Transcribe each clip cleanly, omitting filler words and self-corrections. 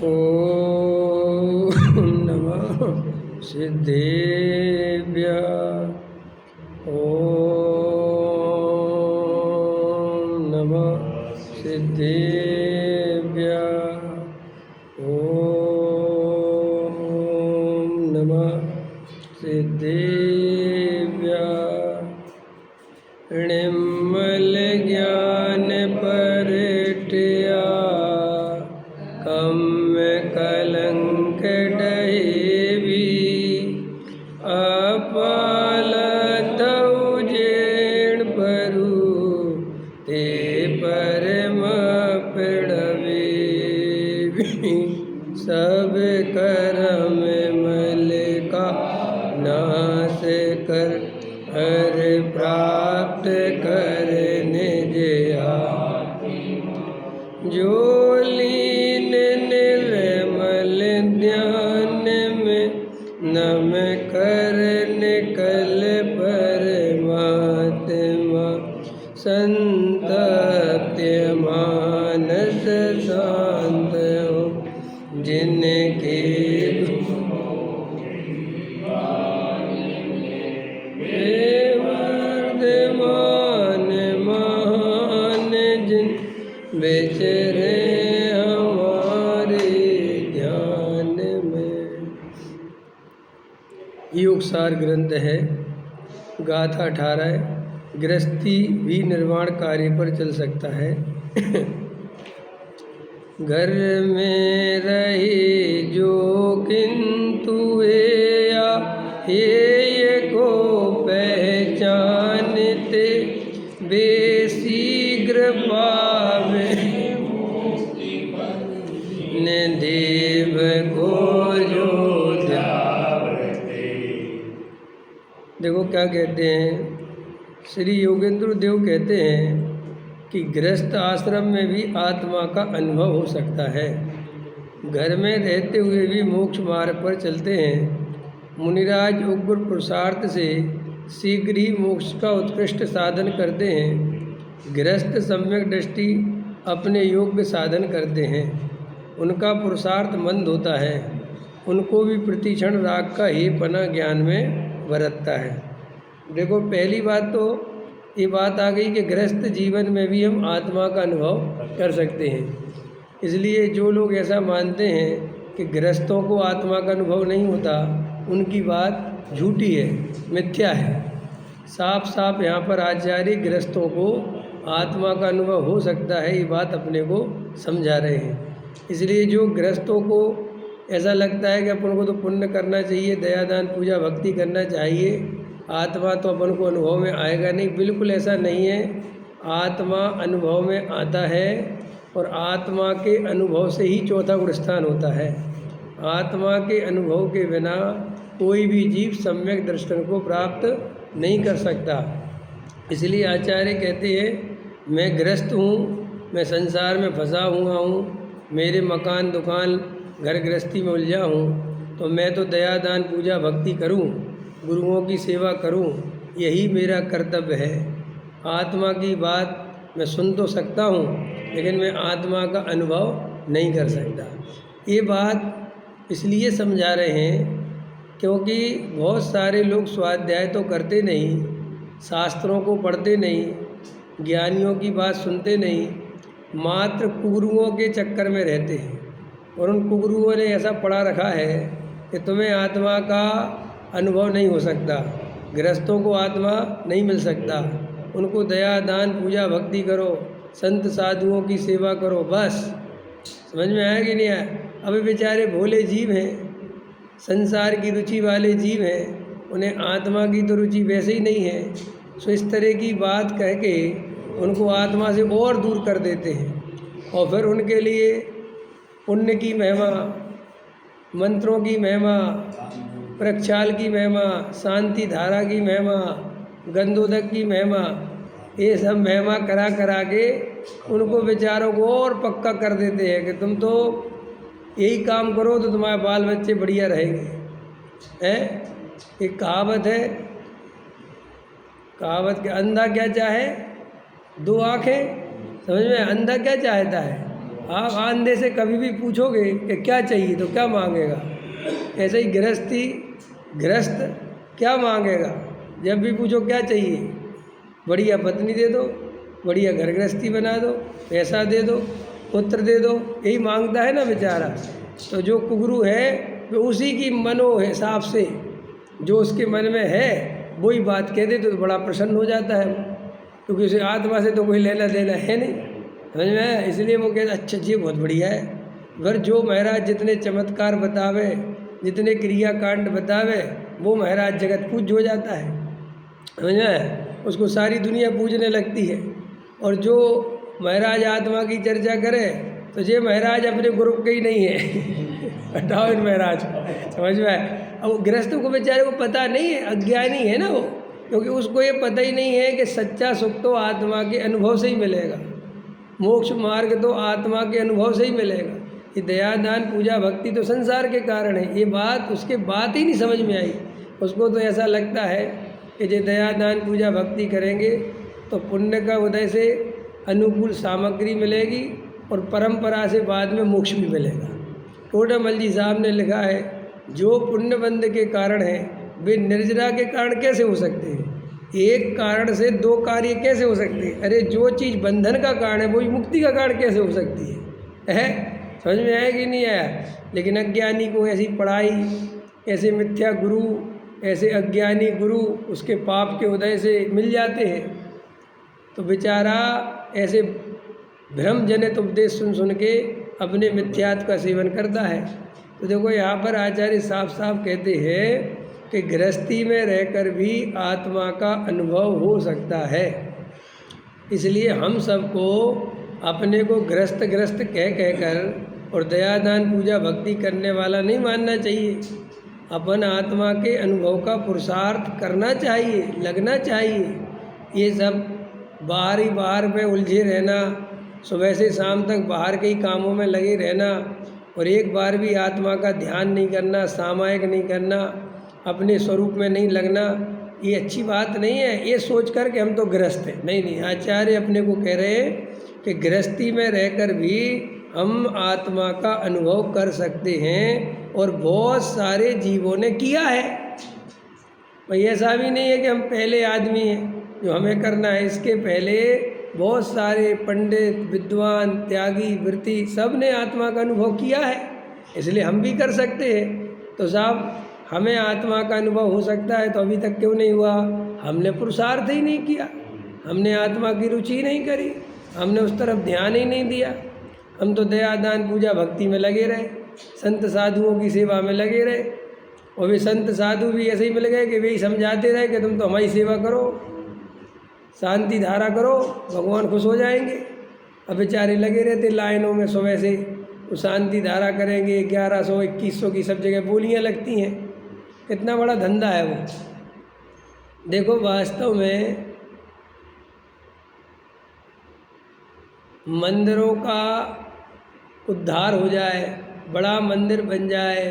ओम नमः सिद्धेभ्यः। ओम नमः सिद्धेभ्यः। ओम नमः सिद्धेभ्यः। निर्मल ज्ञान परटिया कम कलंक डहेवी। अपालत उजेण परु ते परम प्रणवे। सब करम मल का नाश कर हर प्राप्त करने जया। जो लीन निर्मल ध्यान में नम कर निकल परमात्मा। संतप्य मानस शांत हो जिनके वर्धमान महान जिन बेचरे हमारे ध्यान में। योगसार ग्रंथ है, गाथा 18 है। गृहस्थी भी निर्माण कार्य पर चल सकता है। घर में रहे जो किंतु हे को पहचानते बेशीघ्र पावे न देव को जो ध्यावते। देखो क्या कहते हैं, श्री योगेंद्र देव कहते हैं कि गृहस्थ आश्रम में भी आत्मा का अनुभव हो सकता है। घर में रहते हुए भी मोक्ष मार्ग पर चलते हैं। मुनिराज उग्र पुरुषार्थ से शीघ्र ही मोक्ष का उत्कृष्ट साधन करते हैं। गृहस्थ सम्यक दृष्टि अपने योग्य साधन करते हैं। उनका पुरुषार्थ मंद होता है। उनको भी प्रतिक्षण राग का ही पना ज्ञान में बरतता है। देखो पहली बात तो ये बात आ गई कि गृहस्थ जीवन में भी हम आत्मा का अनुभव कर सकते हैं। इसलिए जो लोग ऐसा मानते हैं कि गृहस्थों को आत्मा का अनुभव नहीं होता, उनकी बात झूठी है, मिथ्या है। साफ साफ यहाँ पर आचार्य गृहस्थों को आत्मा का अनुभव हो सकता है, ये बात अपने को समझा रहे हैं। इसलिए जो गृहस्थों को ऐसा लगता है कि अपन को तो पुण्य करना चाहिए, दया दान पूजा भक्ति करना चाहिए, आत्मा तो अपन को अनुभव में आएगा नहीं, बिल्कुल ऐसा नहीं है। आत्मा अनुभव में आता है और आत्मा के अनुभव से ही चौथा गुण स्थान होता है। आत्मा के अनुभव के बिना कोई भी जीव सम्यक दर्शन को प्राप्त नहीं कर सकता। इसलिए आचार्य कहते हैं, मैं गृहस्थ हूँ, मैं संसार में फंसा हुआ हूँ, मेरे मकान दुकान घर गृहस्थी में उलझा हूँ, तो मैं तो दया दान पूजा भक्ति करूँ, गुरुओं की सेवा करूं, यही मेरा कर्तव्य है। आत्मा की बात मैं सुन तो सकता हूं, लेकिन मैं आत्मा का अनुभव नहीं कर सकता। ये बात इसलिए समझा रहे हैं क्योंकि बहुत सारे लोग स्वाध्याय तो करते नहीं, शास्त्रों को पढ़ते नहीं, ज्ञानियों की बात सुनते नहीं, मात्र कुगुरुओं के चक्कर में रहते हैं। और उन कुगुरुओं ने ऐसा पढ़ा रखा है कि तुम्हें आत्मा का अनुभव नहीं हो सकता, गृहस्थों को आत्मा नहीं मिल सकता, उनको दया दान पूजा भक्ति करो, संत साधुओं की सेवा करो, बस। समझ में आया कि नहीं आया? अभी बेचारे भोले जीव हैं, संसार की रुचि वाले जीव हैं, उन्हें आत्मा की तो रुचि वैसे ही नहीं है। सो इस तरह की बात कह के उनको आत्मा से और दूर कर देते हैं। और फिर उनके लिए पुण्य की महिमा, मंत्रों की महिमा, प्रक्षाल की महिमा, शांति धारा की महिमा, गंधोदक की महिमा, ये सब महिमा करा करा के उनको बेचारों को और पक्का कर देते हैं कि तुम तो यही काम करो तो तुम्हारे बाल बच्चे बढ़िया रहेंगे। हैं? एक कहावत है, कहावत के अंधा क्या चाहे, दो आँखें समझ में? अंधा क्या चाहता है? आप अंधे से कभी भी पूछोगे कि क्या चाहिए तो क्या मांगेगा। ऐसे ही गृहस्थ क्या मांगेगा? जब भी पूछो क्या चाहिए, बढ़िया पत्नी दे दो, बढ़िया घर गृहस्थी बना दो, पैसा दे दो, पुत्र दे दो, यही मांगता है ना बेचारा। तो जो कुगरू है वो उसी की मनो हिसाब से जो उसके मन में है वही बात कह दे तो बड़ा प्रसन्न हो जाता है वो, क्योंकि उसे आत्मा से तो कोई लेना देना है नहीं। समझ में? इसलिए वो कहते अच्छा जी बहुत बढ़िया है। अगर जो महाराज जितने चमत्कार बतावे, जितने क्रियाकांड बतावे, वो महाराज जगत पूज्य हो जाता है। समझ में? उसको सारी दुनिया पूजने लगती है। और जो महाराज आत्मा की चर्चा करे तो ये महाराज अपने ग्रुप के ही नहीं है हटाओ इन महाराज। समझ में? अब गृहस्थों को बेचारे को पता नहीं है, अज्ञानी है ना वो, क्योंकि उसको ये पता ही नहीं है कि सच्चा सुख तो आत्मा के अनुभव से ही मिलेगा, मोक्ष मार्ग तो आत्मा के अनुभव से ही मिलेगा। ये दया दान पूजा भक्ति तो संसार के कारण है। ये बात उसके बात ही नहीं समझ में आई। उसको तो ऐसा लगता है कि जो दया दान पूजा भक्ति करेंगे तो पुण्य का उदय से अनुकूल सामग्री मिलेगी और परंपरा से बाद में मोक्ष भी मिलेगा। टोडामल जी साहब ने लिखा है जो पुण्य बंध के कारण है वे निर्जरा के कारण कैसे हो सकते हैं? एक कारण से दो कार्य कैसे हो सकते हैं? अरे जो चीज़ बंधन का कारण है वही मुक्ति का कारण कैसे हो सकती है? समझ में आया कि नहीं आया? लेकिन अज्ञानी को ऐसी पढ़ाई, ऐसे मिथ्या गुरु, ऐसे अज्ञानी गुरु उसके पाप के उदय से मिल जाते हैं, तो बेचारा ऐसे भ्रम जनित उपदेश सुन सुन के अपने मिथ्यात्व का सेवन करता है। तो देखो यहाँ पर आचार्य साफ साफ कहते हैं कि गृहस्थी में रहकर भी आत्मा का अनुभव हो सकता है। इसलिए हम सबको अपने को गृहस्थ कह कर और दया दान पूजा भक्ति करने वाला नहीं मानना चाहिए। अपन आत्मा के अनुभव का पुरुषार्थ करना चाहिए, लगना चाहिए। ये सब बाहर में उलझे रहना, सुबह से शाम तक बाहर के ही कामों में लगे रहना और एक बार भी आत्मा का ध्यान नहीं करना, सामायिक नहीं करना, अपने स्वरूप में नहीं लगना, ये अच्छी बात नहीं है। ये सोच कर कि हम तो गृहस्थ हैं, नहीं, आचार्य अपने को कह रहे हैं कि गृहस्थी में रहकर भी हम आत्मा का अनुभव कर सकते हैं और बहुत सारे जीवों ने किया है। भाई ऐसा भी नहीं है कि हम पहले आदमी हैं जो हमें करना है। इसके पहले बहुत सारे पंडित, विद्वान, त्यागी, वृत्ति सब ने आत्मा का अनुभव किया है, इसलिए हम भी कर सकते हैं। तो साहब हमें आत्मा का अनुभव हो सकता है तो अभी तक क्यों नहीं हुआ? हमने पुरुषार्थ ही नहीं किया, हमने आत्मा की रुचि नहीं करी, हमने उस तरफ ध्यान ही नहीं दिया। हम तो दया दान पूजा भक्ति में लगे रहे, संत साधुओं की सेवा में लगे रहे, और वे संत साधु भी ऐसे ही मिल गए कि वे ही समझाते रहे कि तुम तो हमारी सेवा करो, शांति धारा करो, भगवान खुश हो जाएंगे। अब बेचारे लगे रहते लाइनों में सुबह से, वो शांति धारा करेंगे, 1100 2100 की सब जगह बोलियाँ लगती हैं। कितना बड़ा धंधा है वो। देखो वास्तव में मंदिरों का उद्धार हो जाए, बड़ा मंदिर बन जाए,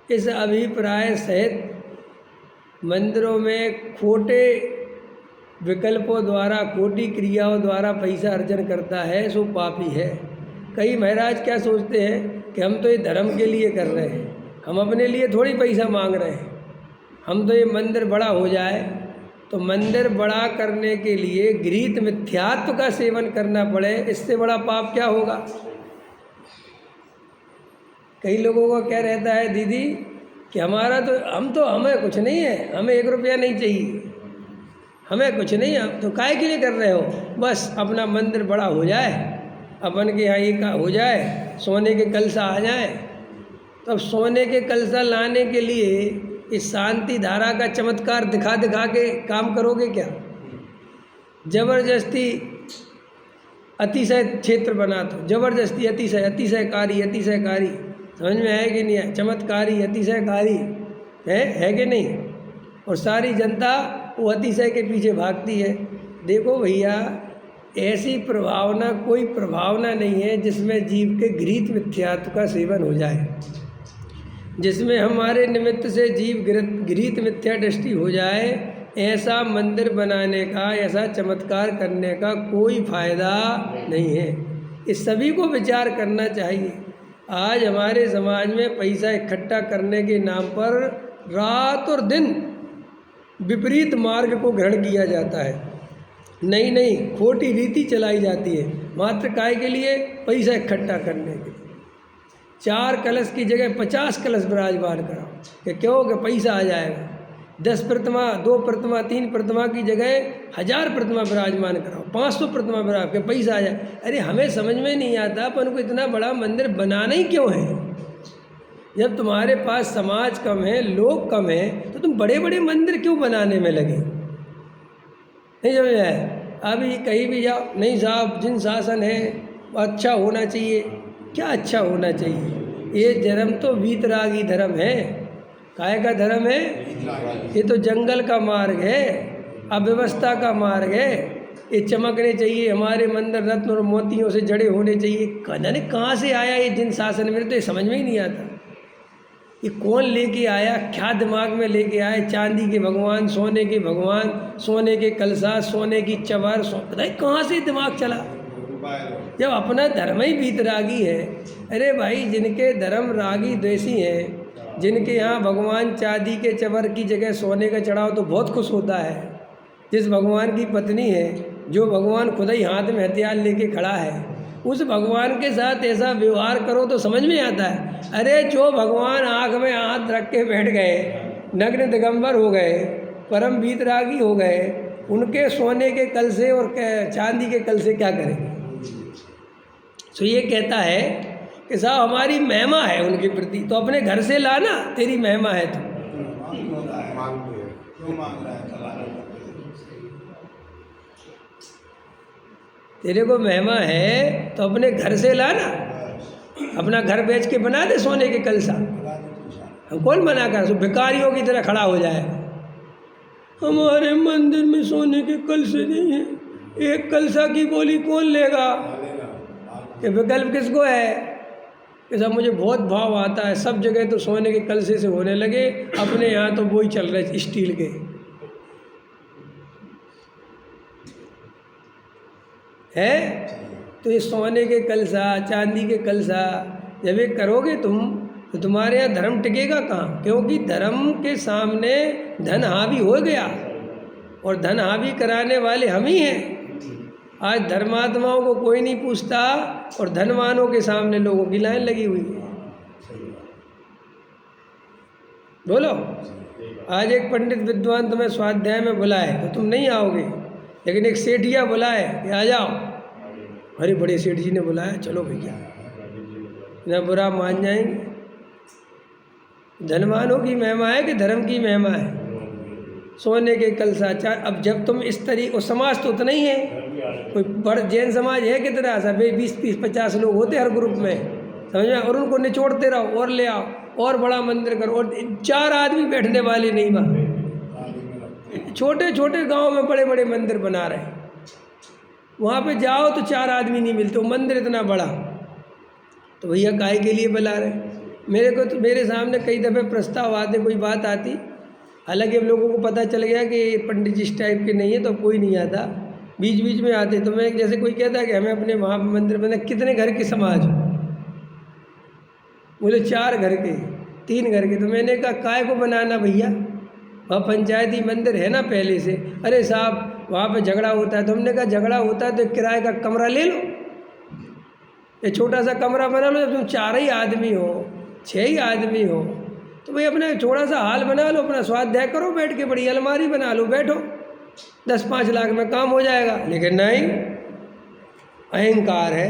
इस अभिप्राय सहित मंदिरों में खोटे विकल्पों द्वारा, खोटी क्रियाओं द्वारा पैसा अर्जन करता है सो पापी है। कई महाराज क्या सोचते हैं कि हम तो ये धर्म के लिए कर रहे हैं, हम अपने लिए थोड़ी पैसा मांग रहे हैं, हम तो ये मंदिर बड़ा हो जाए। तो मंदिर बड़ा करने के लिए गृहीत मिथ्यात्व का सेवन करना पड़े, इससे बड़ा पाप क्या होगा? कई लोगों का क्या रहता है दीदी कि हमें कुछ नहीं है, हमें 1 रुपया नहीं चाहिए, हमें कुछ नहीं है, तो काहे के लिए कर रहे हो? बस अपना मंदिर बड़ा हो जाए, अपन के यहाँ एक हो जाए, सोने के कलशा आ जाए। तो अब सोने के कलशा लाने के लिए इस शांति धारा का चमत्कार दिखा दिखा के काम करोगे क्या? जबरदस्ती अतिशय क्षेत्र बना दो, जबरदस्ती अतिशयकारी, समझ में है कि नहीं है? चमत्कारी, अतिशयकारी है कि नहीं? और सारी जनता वो अतिशय के पीछे भागती है। देखो भैया, ऐसी प्रभावना, कोई प्रभावना नहीं है जिसमें जीव के गृहीत मिथ्यात्व का सेवन हो जाए, जिसमें हमारे निमित्त से जीव गृहीत मिथ्या दृष्टि हो जाए, ऐसा मंदिर बनाने का, ऐसा चमत्कार करने का कोई फायदा नहीं है। इस सभी को विचार करना चाहिए। आज हमारे समाज में पैसा इकट्ठा करने के नाम पर रात और दिन विपरीत मार्ग को ग्रहण किया जाता है। नई नई खोटी रीति चलाई जाती है, मात्र काय के लिए? पैसा इकट्ठा करने के लिए। 4 कलश की जगह 50 कलश विराजमान कराओ कि क्यों? कि पैसा आ जाएगा। 10 प्रतिमा, 2 प्रतिमा, 3 प्रतिमा की जगह 1000 प्रतिमा विराजमान कराओ, 500 प्रतिमा विराज के पैसा आ जाए। अरे हमें समझ में नहीं आता अपन को इतना बड़ा मंदिर बनाना ही क्यों है? जब तुम्हारे पास समाज कम है, लोग कम है, तो तुम बड़े बड़े मंदिर क्यों बनाने में लगे? नहीं समझ आए? अभी कहीं भी जाओ, नहीं साहब जिन शासन है अच्छा होना चाहिए। क्या अच्छा होना चाहिए? ये धर्म तो वीतरागी धर्म है। काय का धर्म है? ये तो जंगल का मार्ग है, अव्यवस्था का मार्ग है। ये चमकने चाहिए, हमारे मंदिर रत्न और मोतियों से जड़े होने चाहिए। जाने कहाँ से आया ये जिन शासन में, तो ये समझ में ही नहीं आता। ये कौन लेके आया, क्या दिमाग में लेके आए? चांदी के भगवान, सोने के भगवान, सोने के कलसा, सोने की चवर, पता है कहाँ से दिमाग चला, जब अपना धर्म ही वीतरागी है। अरे भाई, जिनके धर्म रागी द्वेषी हैं, जिनके यहाँ भगवान चांदी के चवर की जगह सोने का चढ़ाओ तो बहुत खुश होता है। जिस भगवान की पत्नी है, जो भगवान खुद ही हाथ में हथियार लेके खड़ा है, उस भगवान के साथ ऐसा व्यवहार करो तो समझ में आता है। अरे जो भगवान आँख में हाथ रख के बैठ गए, नग्न दिगंबर हो गए, परम वीतरागी हो गए, उनके सोने के कल से और चांदी के कल से क्या करेंगे? तो ये कहता है कि साहब हमारी महिमा है उनके प्रति, तो अपने घर से लाना, तेरी महिमा है तो। तेरे को महिमा है तो अपने घर से लाना, अपना घर बेच के बना दे सोने के कलसा। हम कौन मना कर, सो भिखारियों की तरह खड़ा हो जाए। हमारे मंदिर में सोने के कलसे नहीं है, एक कलसा की बोली कौन लेगा? कि विकल्प किसको है कि सब मुझे बहुत भाव आता है, सब जगह तो सोने के कलसे से होने लगे, अपने यहाँ तो वही चल रहे स्टील के है। तो ये सोने के कलसा, चांदी के कलसा जब ये करोगे तुम, तो तुम्हारे यहाँ धर्म टिकेगा कहाँ? क्योंकि धर्म के सामने धन हावी हो गया, और धन हावी कराने वाले हम ही हैं। आज धर्मात्माओं को कोई नहीं पूछता, और धनवानों के सामने लोगों की लाइन लगी हुई है। बोलो, आज एक पंडित विद्वान तुम्हें स्वाध्याय में बुलाए तो तुम नहीं आओगे, लेकिन एक सेठिया बुलाए कि आ जाओ, अरे बड़े सेठ जी ने बुलाया, चलो भैया, न बुरा मान जाएंगे। धनवानों की महिमा है कि धर्म की महिमा है? सोने के कलसा। अब जब तुम इस तरीके, और समाज तो उतना ही है, कोई बड़ा जैन समाज है कितना सा, 20-30-50 लोग होते हर ग्रुप में, समझ में? और उनको निचोड़ते रहो और ले आओ और बड़ा मंदिर करो, और 4 आदमी बैठने वाले नहीं वहाँ। छोटे छोटे गांव में बड़े बड़े मंदिर बना रहे हैं, वहाँ पे जाओ तो 4 आदमी नहीं मिलते, वो मंदिर इतना बड़ा। तो भैया काहे के लिए बुला रहे? मेरे सामने कई दफ़े प्रस्ताव आते, कोई बात आती, हालांकि अब लोगों को पता चल गया कि पंडित जी इस टाइप के नहीं है, तो कोई नहीं आता, बीच बीच में आते। तो मैं, जैसे कोई कहता है कि हमें अपने वहाँ मंदिर बना, कितने घर के समाज हो? बोले 4 घर के, 3 घर के। तो मैंने कहा काय को बनाना भैया, वहाँ पंचायती मंदिर है ना पहले से। अरे साहब वहाँ पे झगड़ा होता है। तो हमने कहा झगड़ा होता है तो किराए का कमरा ले लो, एक छोटा सा कमरा बना लो। जब तुम 4 ही आदमी हो, 6 ही आदमी हो, तो भाई अपने छोटा सा हाल बना लो, अपना स्वाध्याय करो बैठ के, बड़ी अलमारी बना लो, बैठो, 10-5 लाख में काम हो जाएगा। लेकिन नहीं, अहंकार है,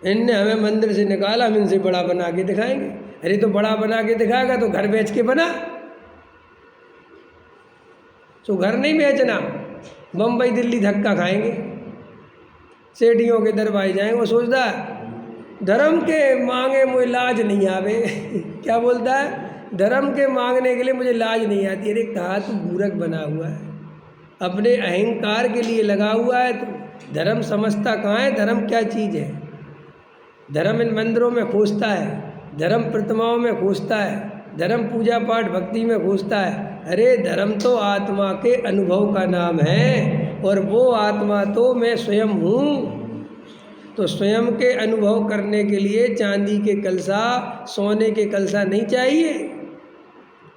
इनने हमें मंदिर से निकाला, हम इनसे बड़ा बना के दिखाएंगे। अरे तो बड़ा बना के दिखाएगा तो घर बेच के बना, तो घर नहीं बेचना, बम्बई दिल्ली धक्का खाएंगे, सेठियों के दरबार जाएंगे। वो सोचता है धर्म के मांगे मुझे लाज नहीं आवे क्या बोलता है? धर्म के मांगने के लिए मुझे लाज नहीं आती। अरे कहा तू मूर्ख बना हुआ है, अपने अहंकार के लिए लगा हुआ है। तो धर्म समझता कहाँ है? धर्म क्या चीज़ है? धर्म इन मंदिरों में खोजता है, धर्म प्रतिमाओं में खोजता है, धर्म पूजा पाठ भक्ति में घुसता है। अरे धर्म तो आत्मा के अनुभव का नाम है, और वो आत्मा तो मैं स्वयं हूँ। तो स्वयं के अनुभव करने के लिए चांदी के कलसा, सोने के कलसा नहीं चाहिए।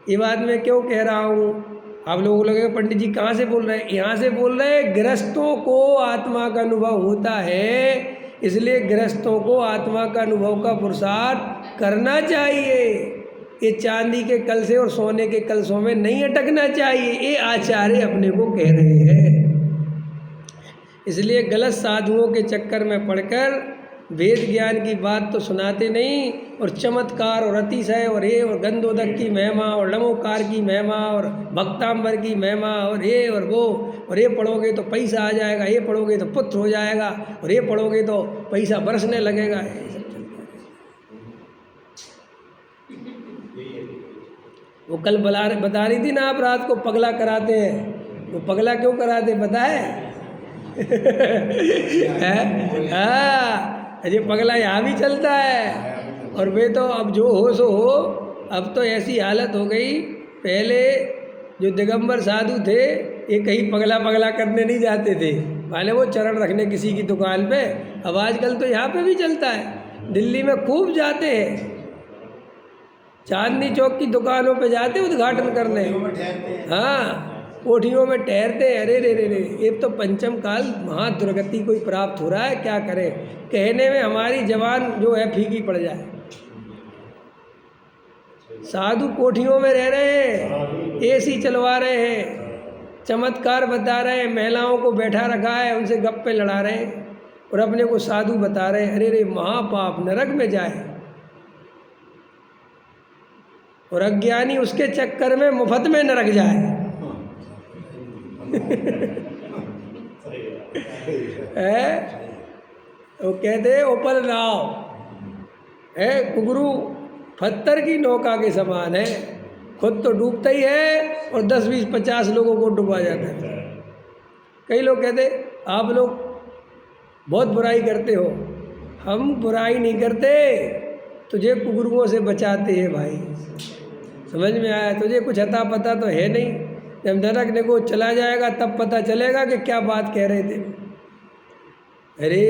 ये बात मैं क्यों कह रहा हूँ? आप लोगों को लगेगा पंडित जी कहाँ से बोल रहे हैं? यहाँ से बोल रहे हैं। गृहस्थों को आत्मा का अनुभव होता है, इसलिए गृहस्थों को आत्मा का अनुभव का पुरुषार्थ करना चाहिए। ये चांदी के कलसे और सोने के कलसों में नहीं अटकना चाहिए। ये आचार्य अपने को कह रहे हैं। इसलिए गलत साधुओं के चक्कर में पड़कर वेद ज्ञान की बात तो सुनाते नहीं, और चमत्कार और अतिशय और ये और गंधोदक की महिमा और लमोकार की महिमा और भक्तांबर की महिमा और ये और वो, और ये पढ़ोगे तो पैसा आ जाएगा, ये पढ़ोगे तो पुत्र हो जाएगा, और ये पढ़ोगे तो पैसा बरसने लगेगा। ये सब वो कल बता रही थी ना आप, रात को पगला कराते हैं। वो पगला क्यों कराते पता है? हाँ, अजय पगला यहाँ भी चलता है। और वे तो अब जो हो सो हो। अब तो ऐसी हालत हो गई, पहले जो दिगंबर साधु थे ये कहीं पगला पगला करने नहीं जाते थे, माने वो चरण रखने किसी की दुकान पे। अब आजकल तो यहाँ पे भी चलता है, दिल्ली में खूब जाते हैं, चांदनी चौक की दुकानों पे जाते उद्घाटन करने। हाँ, कोठियों में ठहरते। अरे रे रे रे, ये तो पंचम काल महादुर्गति कोई प्राप्त हो रहा है, क्या करें? कहने में हमारी जवान जो है फीकी पड़ जाए। साधु कोठियों में रह रहे हैं, एसी चलवा रहे हैं, चमत्कार बता रहे हैं, महिलाओं को बैठा रखा है, उनसे गप्पे लड़ा रहे हैं, और अपने को साधु बता रहे हैं। अरे रे, महापाप, नरक में जाए। और अज्ञानी उसके चक्कर में मुफ्त में नरक जाए। वो कहते ऊपर नाव है, कुगरू पत्थर की नौका के समान है, खुद तो डूबता ही है और 10, 20, 50 लोगों को डुबा जाता है। कई लोग कहते आप लोग बहुत बुराई करते हो। हम बुराई नहीं करते, तुझे कुगरुओं से बचाते हैं भाई। समझ में आया? तुझे कुछ अता पता तो है नहीं। जब नरक देखो चला जाएगा तब पता चलेगा कि क्या बात कह रहे थे। अरे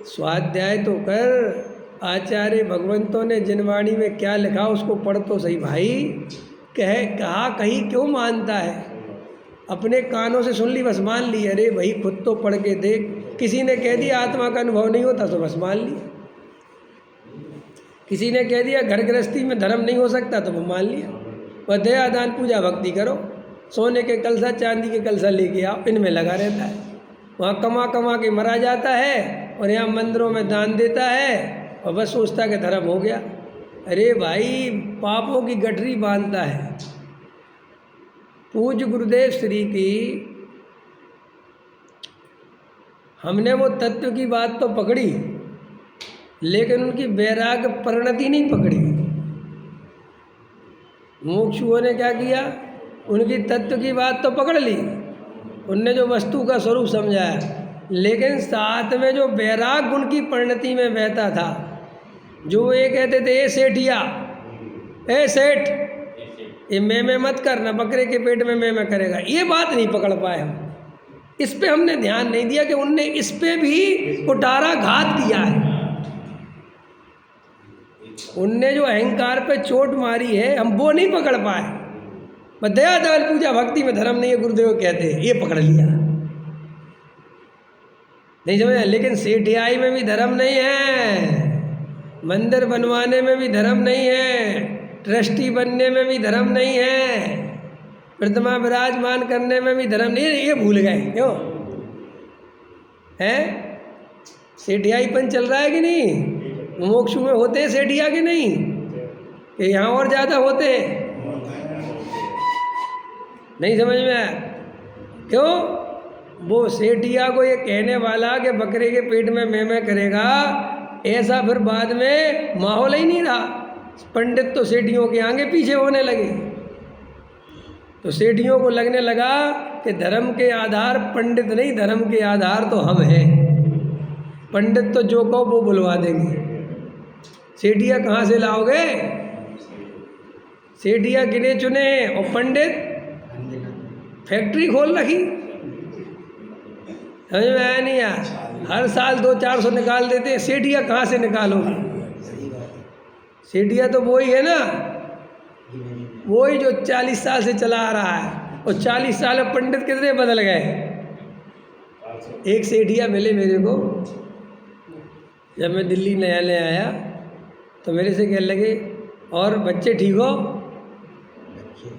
स्वाध्याय तो कर। आचार्य भगवंतों ने जिनवाणी में क्या लिखा उसको पढ़ तो सही भाई। कहा कहीं क्यों मानता है? अपने कानों से सुन ली, बस मान ली। अरे भाई खुद तो पढ़ के देख। किसी ने कह दिया आत्मा का अनुभव नहीं होता तो बस मान लिया। किसी ने कह दिया घर गृहस्थी में धर्म नहीं हो सकता तो वो मान लिया। वह दया दान पूजा भक्ति करो, सोने के कलसा चांदी के कलसा लेके आओ, इनमें लगा रहता है। वहाँ कमा कमा के मरा जाता है और यहाँ मंदिरों में दान देता है और बस सोचता कि धर्म हो गया। अरे भाई पापों की गठरी बांधता है। पूज्य गुरुदेव श्री की हमने वो तत्व की बात तो पकड़ी, लेकिन उनकी वैराग्य परिणति नहीं पकड़ी। मुमुक्षुओं ने क्या किया? उनकी तत्व की बात तो पकड़ ली, उनने जो वस्तु का स्वरूप समझाया, लेकिन साथ में जो वैराग उनकी परिणति में बहता था, जो ये कहते थे ए सेठिया, ए सेठ, ये मैं मत करना, बकरे के पेट में मैं करेगा, ये बात नहीं पकड़ पाए हम। इस पे हमने ध्यान नहीं दिया कि उनने इस पे भी कुटारा घात किया है। उनने जो अहंकार पे चोट मारी है हम वो नहीं पकड़ पाए। दया दान पूजा भक्ति में धर्म नहीं है गुरुदेव कहते हैं, ये पकड़ लिया, नहीं समझा। लेकिन सेठियाई में भी धर्म नहीं है, मंदिर बनवाने में भी धर्म नहीं है, ट्रस्टी बनने में भी धर्म नहीं है, प्रतिमा विराजमान करने में भी धर्म नहीं है। ये भूल गए क्यों है? सेठियाईपन चल रहा है कि नहीं? मोक्षु में होते हैं सेठिया के नहीं कि यहाँ और ज़्यादा होते हैं? नहीं समझ में आया क्यों? वो सेठिया को ये कहने वाला कि बकरे के पेट में मैं करेगा, ऐसा फिर बाद में माहौल ही नहीं रहा। पंडित तो सेठियों के आगे पीछे होने लगे। तो सेठियों को लगने लगा कि धर्म के आधार पंडित नहीं, धर्म के आधार तो हम हैं। पंडित तो जो कहो वो बुलवा देंगे, सेठिया कहाँ से लाओगे? सेठिया गिने चुने और पंडित फैक्ट्री खोल रखी। समझ में आया नहीं यार? हर साल 200-400 निकाल देते हैं, सेठिया कहाँ से निकालोगे? सेठिया तो वही है ना, वही जो 40 साल से चला आ रहा है। और 40 साल में पंडित कितने बदल गए। एक सेठिया मिले मेरे को, जब मैं दिल्ली नया नया आया तो मेरे से कहने लगे, और बच्चे ठीक हो?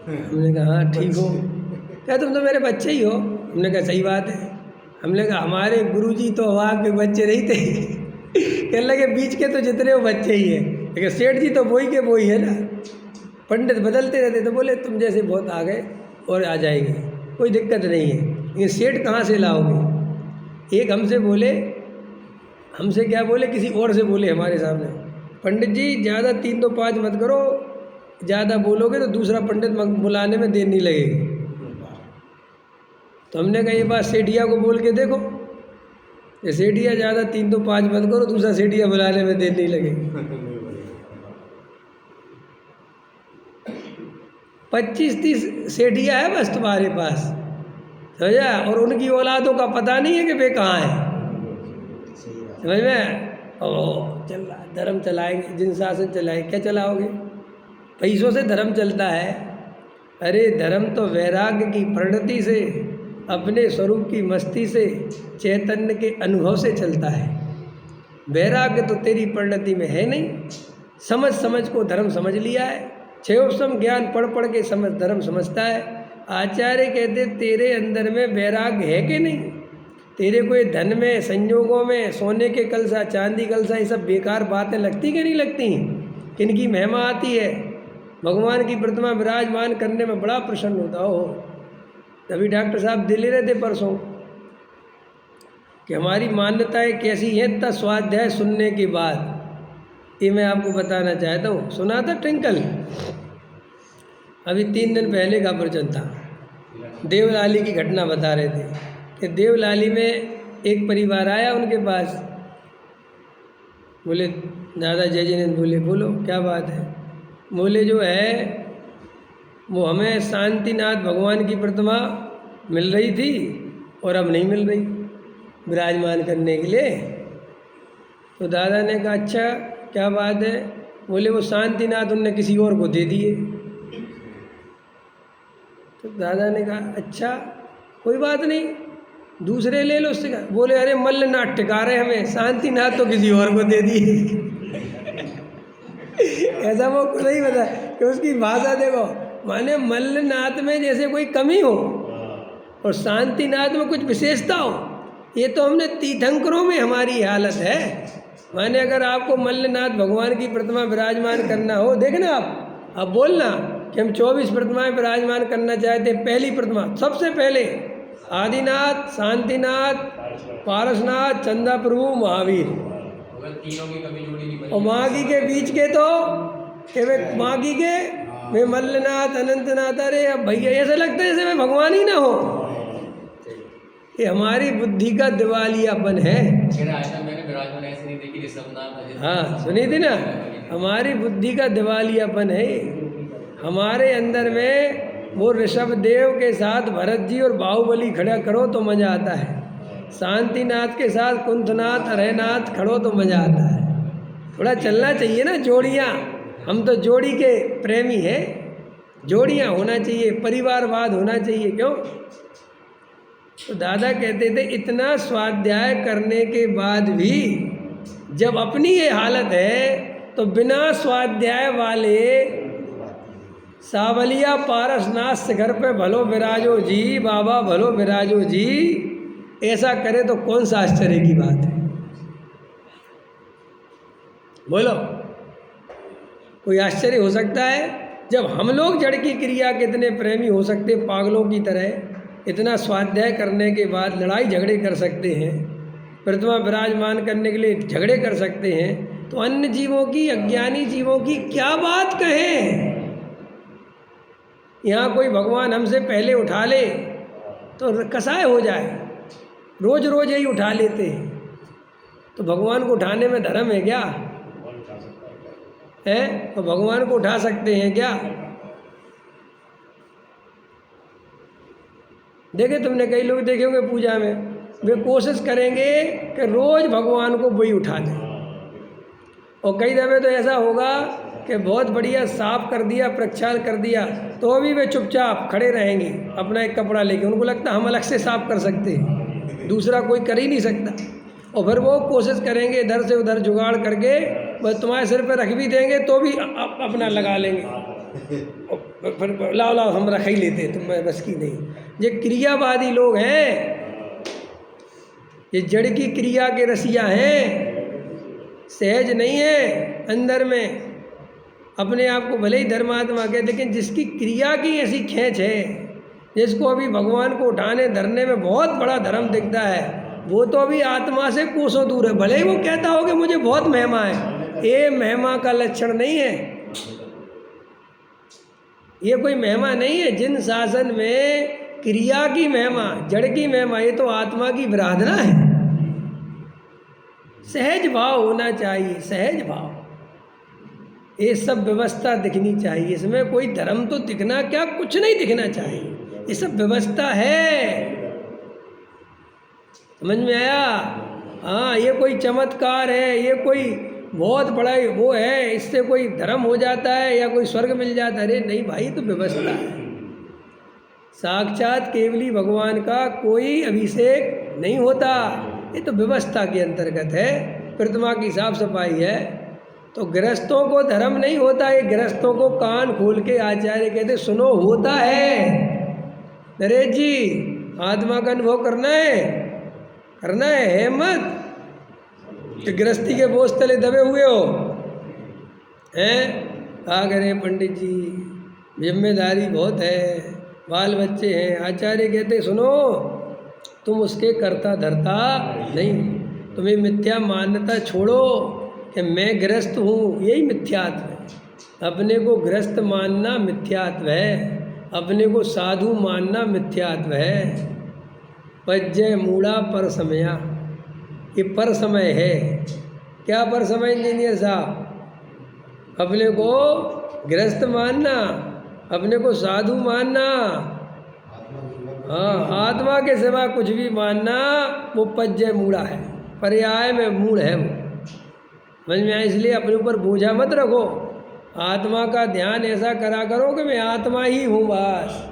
हमने कहा हाँ ठीक हो। क्या तुम तो मेरे बच्चे ही हो? हमने कहा सही बात है। हमने कहा हमारे गुरुजी तो वहाँ के बच्चे नहीं थे। कहने लगे बीच के तो जितने वो बच्चे ही हैं, लेकिन सेठ जी तो वही के वही है ना। पंडित बदलते रहते। तो बोले तुम जैसे बहुत आ गए और आ जाएंगे, कोई दिक्कत नहीं है, लेकिन सेठ कहाँ से लाओगे? एक हमसे बोले, हमसे क्या बोले, किसी और से बोले हमारे सामने, पंडित जी ज़्यादा 3 तो 5 मत करो, ज़्यादा बोलोगे तो दूसरा पंडित बुलाने में देर नहीं लगेगी। तो हमने कहा ये बात सेठिया को बोल के देखो, ये सेठिया ज़्यादा 3 तो 5 मत करो, दूसरा सेठिया बुलाने में देर नहीं लगेगी। 25-30 सेठिया है बस तुम्हारे पास, समझा? और उनकी औलादों का पता नहीं है कि वे कहाँ हैं। समझ में? और चल रहा धर्म चलाएंगे, जिन शासन चलाएंगे, क्या चलाओगे? पैसों से धर्म चलता है? अरे धर्म तो वैराग्य की परिणति से, अपने स्वरूप की मस्ती से, चैतन्य के अनुभव से चलता है। वैराग्य तो तेरी परिणति में है नहीं। समझ समझ को धर्म समझ लिया है, क्षयोपम ज्ञान पढ़ पढ़ के समझ धर्म समझता है। आचार्य कहते तेरे अंदर में वैराग्य है कि नहीं? तेरे को ये धन में, संयोगों में, सोने के कलसा, चांदी कलसा, ये सब बेकार बातें लगती कि नहीं लगती? किनकी महिमा आती है? भगवान की प्रतिमा विराजमान करने में बड़ा प्रसन्न होता हो। तभी डॉक्टर साहब दिल्ली रहे थे परसों कि हमारी मान्यताएं कैसी हैं, इतना स्वाध्याय सुनने के बाद ये मैं आपको बताना चाहता हूँ। सुना था ट्विंकल, अभी 3 दिन पहले का प्रवचन था, देवलाली की घटना बता रहे थे कि देवलाली में एक परिवार आया उनके पास। बोले दादा जय जिनेंद्र। बोले बोलो क्या बात है? बोले जो है वो हमें शांतिनाथ भगवान की प्रतिमा मिल रही थी और अब नहीं मिल रही विराजमान करने के लिए। तो दादा ने कहा अच्छा क्या बात है? बोले वो शांतिनाथ उनने किसी और को दे दिए। तो दादा ने कहा अच्छा कोई बात नहीं, दूसरे ले लो उससे। बोले अरे मल्लनाथ टिका रहे हमें, शांतिनाथ तो किसी और को दे दिए। ऐसा वो को नहीं पता कि उसकी भाषा देखो, माने मल्लनाथ में जैसे कोई कमी हो और शांतिनाथ में कुछ विशेषता हो। ये तो हमने तीर्थंकरों में हमारी हालत है। माने अगर आपको मल्लनाथ भगवान की प्रतिमा विराजमान करना हो, देखना आप बोलना कि हम 24 प्रतिमाएं विराजमान करना चाहते हैं। पहली प्रतिमा सबसे पहले आदिनाथ, शांतिनाथ, पारसनाथ, चंदा प्रभु, महावीर। और माघी के बीच के तो माघी के मैं मल्लनाथ, अनंतनाथ। अरे अब भैया ऐसा लगता है जैसे मैं भगवान ही ना हो। ये हमारी बुद्धि का दिवालियापन है। हाँ सुनी थी ना, हमारी बुद्धि का दिवालियापन है। हमारे अंदर में वो ऋषभ देव के साथ भरत जी और बाहुबली खड़ा करो तो मज़ा आता है, शांतिनाथ के साथ कुंथनाथ, अरहनाथ खड़ो तो मज़ा आता है। थोड़ा चलना चाहिए ना जोड़ियाँ। हम तो जोड़ी के प्रेमी हैं, जोड़ियाँ होना चाहिए, परिवारवाद होना चाहिए। क्यों? तो दादा कहते थे इतना स्वाध्याय करने के बाद भी जब अपनी ये हालत है तो बिना स्वाध्याय वाले सावलिया पारसनाथ शिखर पे भलो विराजो जी, बाबा भलो विराजो जी, ऐसा करे तो कौन सा आश्चर्य की बात है? बोलो कोई आश्चर्य हो सकता है? जब हम लोग जड़ की क्रिया के इतने प्रेमी हो सकते, पागलों की तरह इतना स्वाध्याय करने के बाद लड़ाई झगड़े कर सकते हैं, प्रतिमा विराजमान करने के लिए झगड़े कर सकते हैं, तो अन्य जीवों की, अज्ञानी जीवों की क्या बात कहें? यहाँ कोई भगवान हमसे पहले उठा ले तो कसाय हो जाए। रोज रोज यही उठा लेते हैं, तो भगवान को उठाने में धर्म है क्या? है तो भगवान को उठा सकते हैं क्या? देखे तुमने, कई लोग देखे होंगे पूजा में, वे कोशिश करेंगे कि रोज़ भगवान को वही उठा लें। और कई दफ़े तो ऐसा होगा कि बहुत बढ़िया साफ कर दिया, प्रक्षाल कर दिया, तो भी वे चुपचाप खड़े रहेंगे अपना एक कपड़ा लेके। उनको लगता हम अलग से साफ कर सकते हैं, दूसरा कोई कर ही नहीं सकता। और फिर वो कोशिश करेंगे इधर से उधर जुगाड़ करके, बस तुम्हारे सिर पर रख भी देंगे तो भी अपना लगा लेंगे। फिर लाओ लाओ हम रख ही लेते, तुम मैं बस की नहीं। ये क्रियावादी लोग हैं, ये जड़ की क्रिया के रसिया हैं, सहज नहीं है अंदर में। अपने आप को भले ही धर्मात्मा कहते, लेकिन जिसकी क्रिया की ऐसी खेच है, जिसको अभी भगवान को उठाने धरने में बहुत बड़ा धर्म दिखता है, वो तो अभी आत्मा से कोसों दूर है। भले ही वो कहता हो कि मुझे बहुत महिमा है, ये महिमा का लक्षण नहीं है, ये कोई महिमा नहीं है। जिन शासन में क्रिया की महिमा, जड़ की महिमा, ये तो आत्मा की विराधना है। सहज भाव होना चाहिए, सहज भाव। ये सब व्यवस्था दिखनी चाहिए, इसमें कोई धर्म तो दिखना क्या, कुछ नहीं दिखना चाहिए, ये सब व्यवस्था है। समझ में आया? हाँ, ये कोई चमत्कार है, ये कोई बहुत बड़ा वो है, इससे कोई धर्म हो जाता है या कोई स्वर्ग मिल जाता है। अरे नहीं भाई, तो व्यवस्था है। साक्षात केवली भगवान का कोई अभिषेक नहीं होता, ये तो व्यवस्था के अंतर्गत है। प्रतिमा की साफ सफाई है, तो गृहस्थों को धर्म नहीं होता। ये गृहस्थों को कान खोल के आचार्य कहते सुनो, होता है नरेश जी, आत्मा का अनुभव करना है मत कि गृहस्थी के बोझ तले दबे हुए हो हैं। क्या करें पंडित जी, जिम्मेदारी बहुत है, बाल बच्चे हैं। आचार्य कहते सुनो, तुम उसके कर्ता धर्ता नहीं, तुम्हें मिथ्या मान्यता छोड़ो कि मैं गृहस्थ हूँ, यही मिथ्यात्व है। अपने को गृहस्थ मानना मिथ्यात्व है, अपने को साधु मानना मिथ्यात्व है। पज्जय मूढ़ा पर समया, ये पर समय है। क्या पर समय इंजीनियर साहब? अपने को गृहस्थ मानना, अपने को साधु मानना, हाँ, आत्मा के सिवा कुछ भी मानना, वो पज्जय मूढ़ा है, पर्याय में मूढ़ है वो। समझ में आया? इसलिए अपने ऊपर बोझा मत रखो, आत्मा का ध्यान ऐसा करा करो कि मैं आत्मा ही हूँ, बस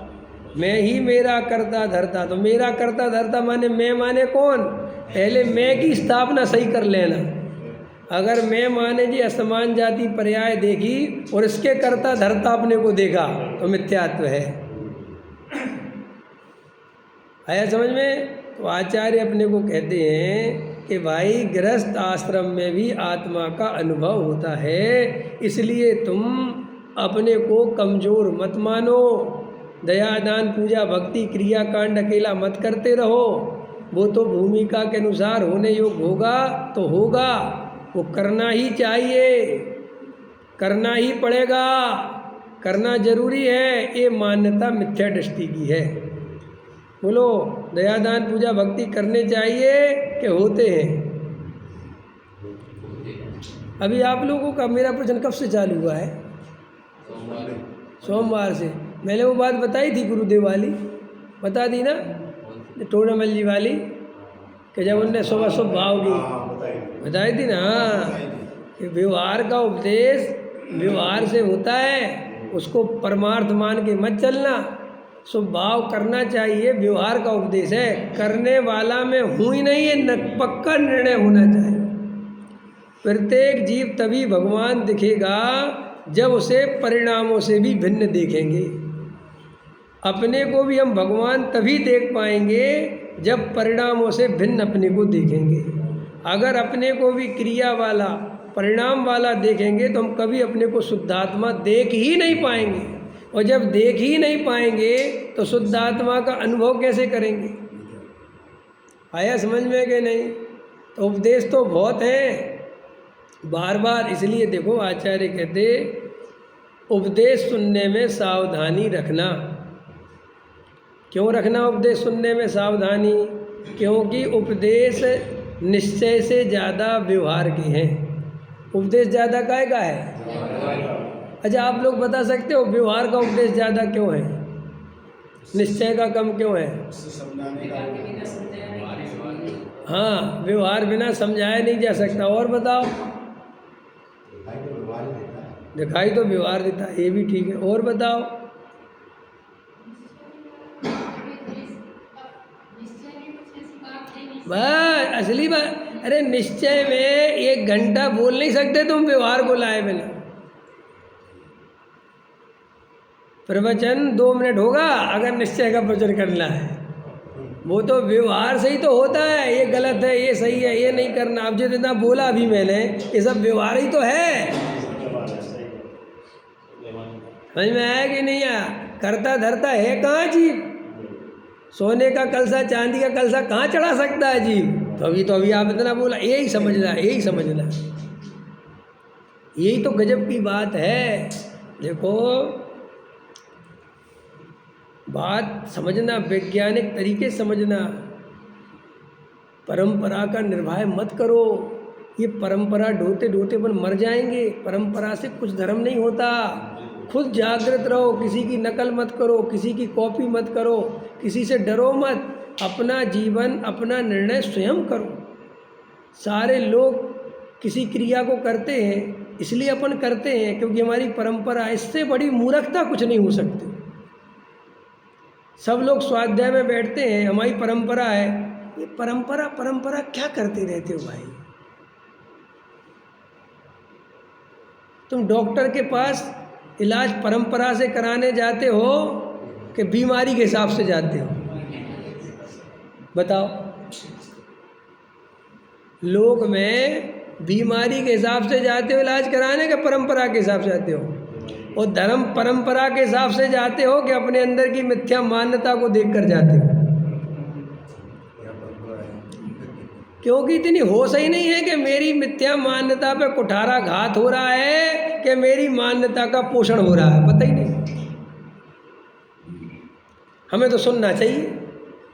मैं ही मेरा करता धरता। तो मेरा करता धरता माने मैं माने कौन? पहले मैं की स्थापना सही कर लेना। अगर मैं माने जी असमान जाति पर्याय देखी और इसके करता धरता अपने को देखा तो मिथ्यात्व है। आया समझ में? तो आचार्य अपने को कहते हैं कि भाई गृहस्थ आश्रम में भी आत्मा का अनुभव होता है, इसलिए तुम अपने को कमज़ोर मत मानो। दया दान पूजा भक्ति क्रिया कांड अकेला मत करते रहो, वो तो भूमिका के अनुसार होने योग्य होगा तो होगा, वो करना ही चाहिए, करना ही पड़ेगा, करना जरूरी है। ये मान्यता मिथ्या दृष्टि की है। बोलो, दया दान पूजा भक्ति करने चाहिए कि होते हैं? अभी आप लोगों का मेरा प्रश्न कब से चालू हुआ है? सोमवार से। मैंने वो बात बताई थी गुरुदेव वाली, बता दी ना, टोनामल जी वाली, कि जब उनने सुबह शुभ भाव की बताई थी ना, कि व्यवहार का उपदेश व्यवहार से होता है, उसको परमार्थ मान के मत चलना। शुभ भाव करना चाहिए, व्यवहार का उपदेश है, करने वाला में हूँ ही नहीं, ये पक्का निर्णय होना चाहिए। प्रत्येक जीव तभी भगवान दिखेगा जब उसे परिणामों से भी भिन्न देखेंगे। अपने को भी हम भगवान तभी देख पाएंगे जब परिणामों से भिन्न अपने को देखेंगे। अगर अपने को भी क्रिया वाला परिणाम वाला देखेंगे तो हम कभी अपने को शुद्धात्मा देख ही नहीं पाएंगे, और जब देख ही नहीं पाएंगे तो शुद्धात्मा का अनुभव कैसे करेंगे? आया समझ में कि नहीं? तो उपदेश तो बहुत हैं बार बार, इसलिए देखो आचार्य कहते उपदेश सुनने में सावधानी रखना। क्यों रखना उपदेश सुनने में सावधानी? क्योंकि उपदेश निश्चय से ज़्यादा व्यवहार के हैं। उपदेश ज़्यादा काहे का है? अच्छा, आप लोग बता सकते हो व्यवहार का उपदेश ज़्यादा क्यों है? निश्चय का कम क्यों है? हाँ, व्यवहार बिना समझाया नहीं जा सकता। और बताओ, दिखाई तो व्यवहार देता है, ये भी ठीक है। और बताओ, बस असली बात। अरे निश्चय में 1 घंटा बोल नहीं सकते तुम व्यवहार को लाए बिना। प्रवचन 2 मिनट होगा अगर निश्चय का प्रवचन करना है। वो तो व्यवहार से ही तो होता है, ये गलत है, ये सही है, ये नहीं करना। अब जितना बोला अभी मैंने, ये सब व्यवहार ही तो है। समझ में आया कि नहीं आया? करता धरता है कहाँ जीव? सोने का कलसा, चांदी का कलसा कहाँ चढ़ा सकता है जीव? तो अभी आप इतना बोला, यही समझना, यही समझना, यही तो गजब की बात है। देखो, बात समझना, वैज्ञानिक तरीके समझना। परंपरा का निर्वाह मत करो। ये परंपरा ढोते ढोते अपन मर जाएंगे। परंपरा से कुछ धर्म नहीं होता। खुद जागृत रहो, किसी की नकल मत करो, किसी की कॉपी मत करो, किसी से डरो मत। अपना जीवन, अपना निर्णय स्वयं करो। सारे लोग किसी क्रिया को करते हैं, इसलिए अपन करते हैं क्योंकि हमारी परंपरा। इससे बड़ी मूर्खता कुछ नहीं हो सकती। सब लोग स्वाध्याय में बैठते हैं, हमारी परंपरा है। ये परंपरा परंपरा क्या करते रहते हो भाई? तुम डॉक्टर के पास इलाज परंपरा से कराने जाते हो कि बीमारी के हिसाब से जाते हो? बताओ। लोग में बीमारी के हिसाब से जाते हो इलाज कराने के परंपरा के हिसाब से जाते हो? और धर्म परंपरा के हिसाब से जाते हो कि अपने अंदर की मिथ्या मान्यता को देखकर जाते हो? क्योंकि इतनी होश ही नहीं है कि मेरी मिथ्या मान्यता पे कुठारा घात हो रहा है कि मेरी मान्यता का पोषण हो रहा है, पता ही नहीं। हमें तो सुनना चाहिए,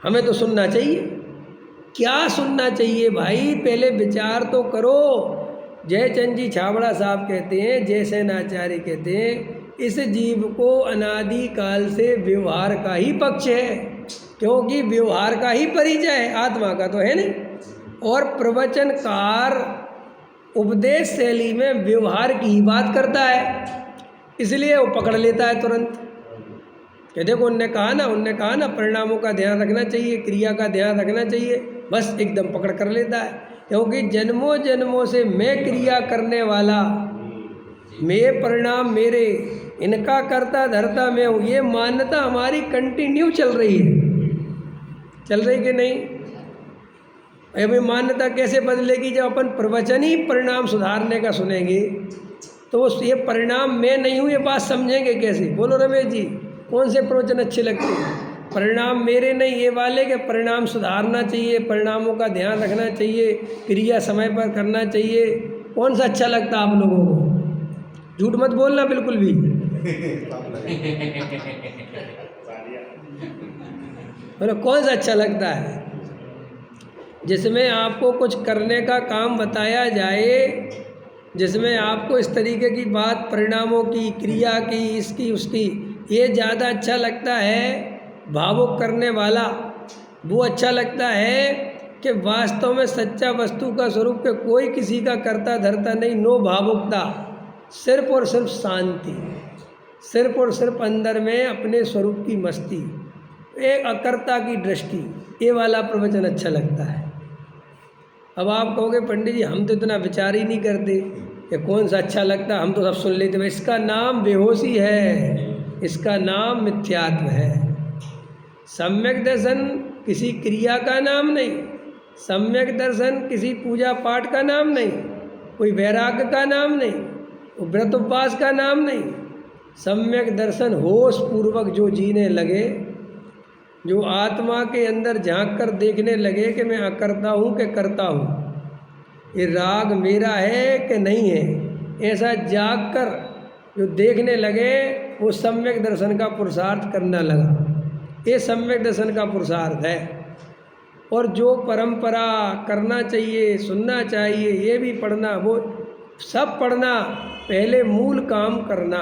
हमें तो सुनना चाहिए। क्या सुनना चाहिए भाई? पहले विचार तो करो। जयचंद जी छाबड़ा साहब कहते हैं, जयसेनाचार्य कहते हैं, इस जीव को अनादि काल से व्यवहार का ही पक्ष है, क्योंकि व्यवहार का ही परिचय है, आत्मा का तो है नहीं। और प्रवचनकार उपदेश शैली में व्यवहार की ही बात करता है, इसलिए वो पकड़ लेता है तुरंत कि देखो उनने कहा ना परिणामों का ध्यान रखना चाहिए, क्रिया का ध्यान रखना चाहिए, बस एकदम पकड़ कर लेता है। क्योंकि जन्मों जन्मों से मैं क्रिया करने वाला, मैं परिणाम मेरे, इनका करता धरता मैं हूँ, ये मान्यता हमारी कंटिन्यू चल रही है। चल रही कि नहीं? अभी मान्यता कैसे बदलेगी? जब अपन प्रवचन ही परिणाम सुधारने का सुनेंगे तो वो ये परिणाम मैं नहीं हूँ, ये बात समझेंगे कैसे? बोलो रमेश जी, कौन से प्रवचन अच्छे लगते हैं? परिणाम मेरे नहीं, ये वाले के परिणाम सुधारना चाहिए, परिणामों का ध्यान रखना चाहिए, क्रिया समय पर करना चाहिए। कौन सा अच्छा लगता है आप लोगों को? झूठ मत बोलना बिल्कुल भी। बोलो कौन सा अच्छा लगता है? जिसमें आपको कुछ करने का काम बताया जाए, जिसमें आपको इस तरीके की बात, परिणामों की, क्रिया की, इसकी उसकी, ये ज़्यादा अच्छा लगता है। भावुक करने वाला वो अच्छा लगता है कि वास्तव में सच्चा वस्तु का स्वरूप के कोई किसी का करता धरता नहीं, नो भावुकता, सिर्फ और सिर्फ शांति, सिर्फ और सिर्फ अंदर में अपने स्वरूप की मस्ती, एक अकर्ता की दृष्टि, ये वाला प्रवचन अच्छा लगता है। अब आप कहोगे पंडित जी हम तो इतना विचार ही नहीं करते कि कौन सा अच्छा लगता, हम तो सब सुन लेते। इसका नाम बेहोशी है, इसका नाम मिथ्यात्व है। सम्यक दर्शन किसी क्रिया का नाम नहीं, सम्यक दर्शन किसी पूजा पाठ का नाम नहीं, कोई वैराग्य का नाम नहीं, कोई व्रत उपवास का नाम नहीं। सम्यक दर्शन होश पूर्वक जो जीने लगे, जो आत्मा के अंदर झांक कर देखने लगे कि मैं अकर्ता हूँ कि करता हूँ, ये राग मेरा है कि नहीं है, ऐसा जाग कर जो देखने लगे, वो सम्यक दर्शन का पुरुषार्थ करना लगा। ये सम्यक दर्शन का पुरुषार्थ है। और जो परंपरा करना चाहिए, सुनना चाहिए, ये भी पढ़ना, वो सब पढ़ना, पहले मूल काम करना,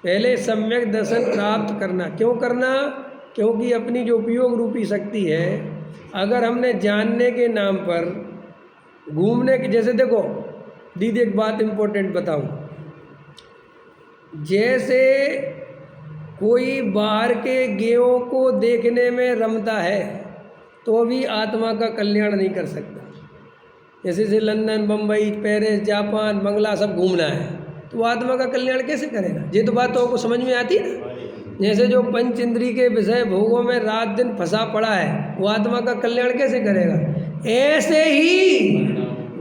पहले सम्यक दर्शन प्राप्त करना। क्यों करना? क्योंकि अपनी जो उपयोग रूपी शक्ति है, अगर हमने जानने के नाम पर घूमने के, जैसे देखो दीदी एक बात इम्पोर्टेंट बताऊं, जैसे कोई बाहर के गेयों को देखने में रमता है तो भी आत्मा का कल्याण नहीं कर सकता। जैसे लंदन, बम्बई, पेरिस, जापान, बंगला सब घूमना है तो वो आत्मा का कल्याण कैसे करेगा? ये तो बात तो आपको समझ में आती है ना। जैसे जो पंच इंद्री के विषय भोगों में रात दिन फंसा पड़ा है वो आत्मा का कल्याण कैसे करेगा? ऐसे ही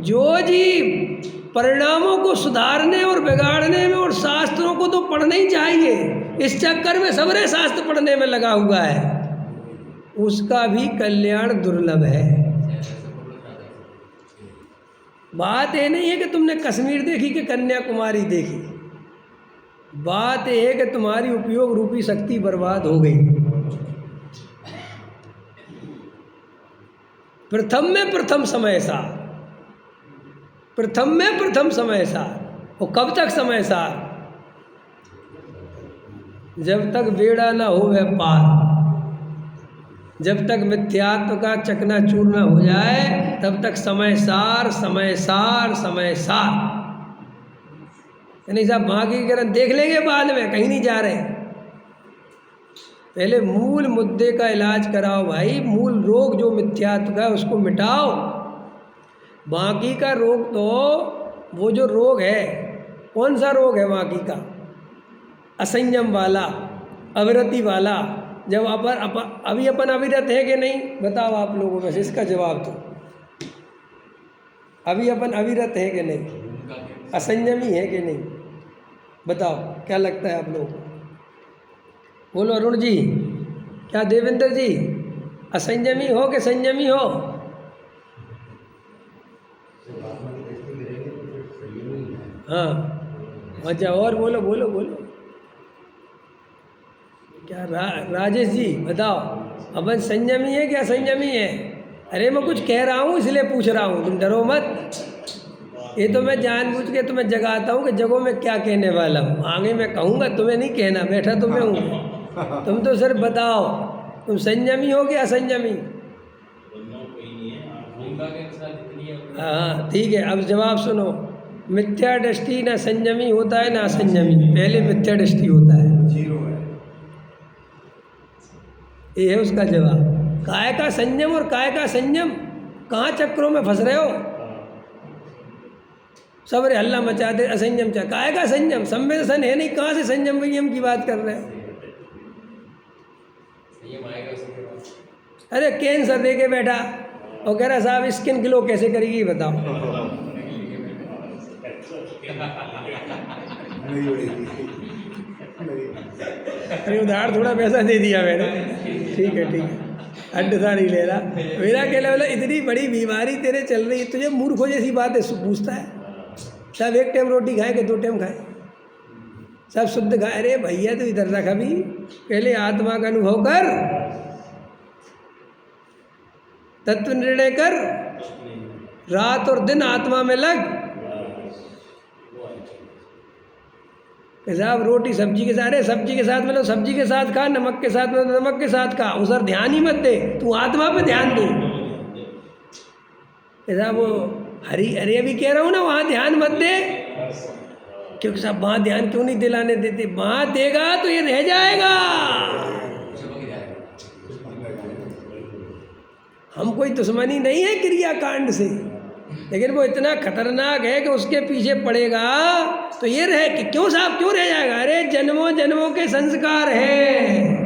जो जीव परिणामों को सुधारने और बिगाड़ने में और शास्त्रों को तो पढ़ना ही चाहिए, इस चक्कर में सबरे शास्त्र पढ़ने में लगा हुआ है, उसका भी कल्याण दुर्लभ है। बात ये नहीं है कि तुमने कश्मीर देखी कि कन्याकुमारी देखी, बात यह है कि तुम्हारी उपयोग रूपी शक्ति बर्बाद हो गई। प्रथम में प्रथम समय सार, प्रथम में प्रथम समय सार। और कब तक समय सार? जब तक बेड़ा ना हो वह पार, जब तक मिथ्यात्व का चकनाचूर न हो जाए तब तक समय सार, समय सार, समय सार। यानी साहब बाकी ग्रंथ देख लेंगे बाद में, कहीं नहीं जा रहे, पहले मूल मुद्दे का इलाज कराओ भाई। मूल रोग जो मिथ्यात्व का है उसको मिटाओ। बाकी का रोग तो वो जो रोग है, कौन सा रोग है बाकी का? असंयम वाला, अविरति वाला। जब अभी अपन अविरत है कि नहीं, बताओ आप लोगों में से इसका जवाब दो। अभी अपन अविरत है कि नहीं, असंयमी है कि नहीं, बताओ क्या लगता है आप लोगों को? बोलो अरुण जी, क्या देवेंद्र जी, असंयमी हो कि संयमी हो? हाँ अच्छा, और बोलो बोलो बोलो। क्या राजेश जी बताओ, अपन संयमी है कि असंयमी है? अरे मैं कुछ कह रहा हूँ इसलिए पूछ रहा हूँ, तुम डरो मत। ये तो मैं जानबूझ के तुम्हें जगाता हूँ कि जगो मैं क्या कहने वाला हूँ। आगे मैं कहूँगा, तुम्हें नहीं कहना, बैठा तुम्हें हूँ। तुम तो सिर्फ बताओ तुम संयमी हो कि असंयमी? हाँ ठीक है, अब जवाब सुनो। मिथ्या दृष्टि ना संयमी होता है ना असंयमी, पहले मिथ्या दृष्टि होता है, ये है उसका जवाब। काय का संयम और काय का संयम, कहाँ चक्रों में फंस रहे हो? सब रे हल्ला मचाते, असंयम चाह, काय का संयम? संवेदन है नहीं, कहाँ से संयम वियम की बात कर रहे हैं? अरे कैंसर दे के बैठा और कह रहा साहब स्किन ग्लो कैसे करेगी बताओ। अरे उधार थोड़ा पैसा दे दिया मैंने, ठीक है ठीक है, अड्डा नहीं ले रहा। मेरा कहना बोला इतनी बड़ी बीमारी तेरे चल रही है, तुझे मूर्खों जैसी बात है पूछता है। सब एक टाइम रोटी खाए कि 2 टाइम खाए, सब शुद्ध खाए। अरे भैया तो इधर रख, अभी पहले आत्मा का अनुभव कर, तत्व निर्णय कर, रात और दिन आत्मा में लग। साहब रोटी सब्जी के साथ, अरे सब्जी के साथ मतलब सब्जी के साथ खा, नमक के साथ मतलब नमक के साथ खा, उस पर ध्यान ही मत दे, तू आत्मा पे ध्यान दे। साहब वो हरी अरे अभी कह रहा हूँ ना, वहाँ ध्यान मत दे, क्योंकि साहब वहाँ ध्यान क्यों नहीं दिलाने देते? वहाँ देगा तो ये रह जाएगा। हम कोई दुश्मनी नहीं है क्रियाकांड से, लेकिन वो इतना खतरनाक है कि उसके पीछे पड़ेगा तो ये रहे कि क्यों साहब क्यों रह जाएगा? अरे जन्मों जन्मों के संस्कार हैं।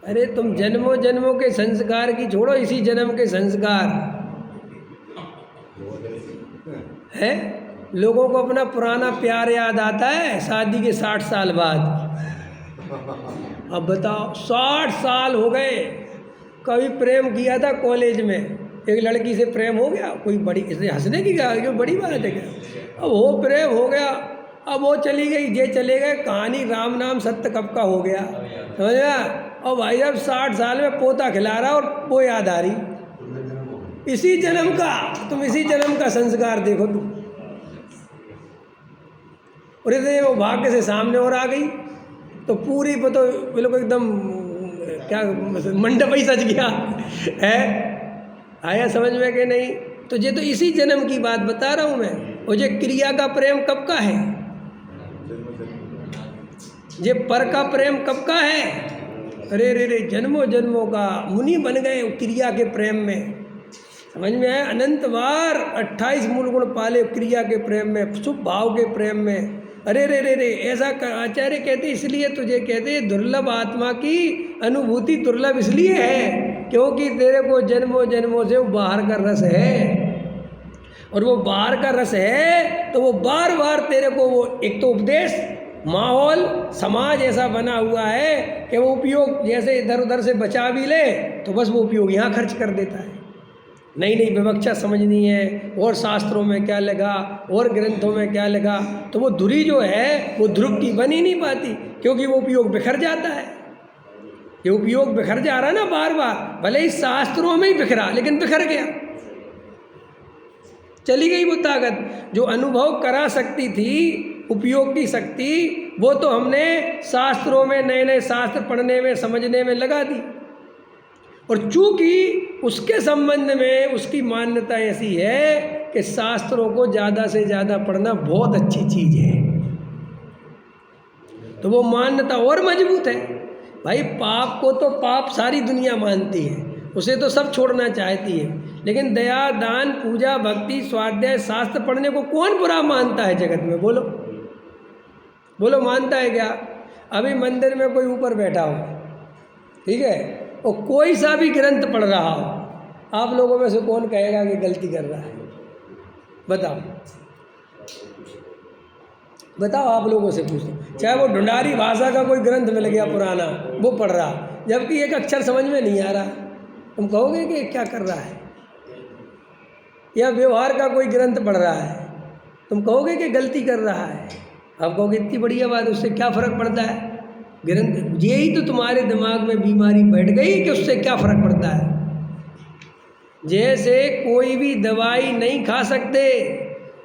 अरे तुम जन्मों जन्मों के संस्कार की छोड़ो, इसी जन्म के संस्कार है। लोगों को अपना पुराना प्यार याद आता है शादी के 60 साल बाद। अब बताओ 60 साल हो गए, कभी प्रेम किया था कॉलेज में, एक लड़की से प्रेम हो गया, कोई बड़ी इसलिए हंसने की क्या, क्यों बड़ी बात है क्या? अब वो प्रेम हो गया, अब वो चली गई, ये चले गए, कहानी राम नाम सत्य कब का हो गया, समझ गया? और भाई साहब 60 साल में पोता खिला रहा और वो याद आ रही इसी जन्म का। तुम इसी जन्म का संस्कार देखो तुम। और इतने वो भाग्य से सामने और आ गई तो पूरी तो बिल्कुल एकदम क्या मंडप ही सज गया है। आया समझ में कि नहीं? तो ये तो इसी जन्म की बात बता रहा हूँ मैं। और ये क्रिया का प्रेम कब का है? ये पर का प्रेम कब का है? अरे रे रे जन्मों जन्मों का मुनि बन गए क्रिया के प्रेम में। समझ में आया? अनंत बार 28 मूल गुण पाले क्रिया के प्रेम में, शुभ भाव के प्रेम में। अरे रे रे रे ऐसा आचार्य कहते इसलिए तुझे कहते दुर्लभ आत्मा की अनुभूति दुर्लभ इसलिए है क्योंकि तेरे को जन्मों जन्मों से वो बाहर का रस है। और वो बाहर का रस है तो वो बार बार तेरे को वो एक तो उपदेश, माहौल, समाज ऐसा बना हुआ है कि वो उपयोग जैसे इधर उधर से बचा भी ले तो बस वो उपयोग यहाँ खर्च कर देता है। नई नई विवक्षा समझनी है और शास्त्रों में क्या लगा और ग्रंथों में क्या लगा, तो वो धुरी जो है वो ध्रुव की बन ही नहीं पाती क्योंकि वो उपयोग बिखर जाता है। ये उपयोग बिखर जा रहा ना बार बार, भले ही शास्त्रों में ही बिखरा लेकिन बिखर गया, चली गई वो ताकत जो अनुभव करा सकती थी, उपयोग की शक्ति, वो तो हमने शास्त्रों में नए नए शास्त्र पढ़ने में समझने में लगा दी। और चूंकि उसके संबंध में उसकी मान्यता ऐसी है कि शास्त्रों को ज़्यादा से ज़्यादा पढ़ना बहुत अच्छी चीज़ है, तो वो मान्यता और मजबूत है। भाई पाप को तो पाप सारी दुनिया मानती है, उसे तो सब छोड़ना चाहती है, लेकिन दया, दान, पूजा, भक्ति, स्वाध्याय, शास्त्र पढ़ने को कौन बुरा मानता है जगत में? बोलो बोलो, मानता है क्या? अभी मंदिर में कोई ऊपर बैठा हो, ठीक है, और कोई सा भी ग्रंथ पढ़ रहा हो, आप लोगों में से कौन कहेगा कि गलती कर रहा है? बताओ बताओ, आप लोगों से पूछो। चाहे वो ढूंढारी भाषा का कोई ग्रंथ मिल गया पुराना, वो पढ़ रहा, जबकि एक अक्षर समझ में नहीं आ रहा, तुम कहोगे कि क्या कर रहा है? या व्यवहार का कोई ग्रंथ पढ़ रहा है, तुम कहोगे कि गलती कर रहा है? आप कहोगे इतनी बढ़िया बात, उससे क्या फ़र्क पड़ता है? ग्रंथ यही तो तुम्हारे दिमाग में बीमारी बैठ गई कि उससे क्या फ़र्क पड़ता है। जैसे कोई भी दवाई नहीं खा सकते,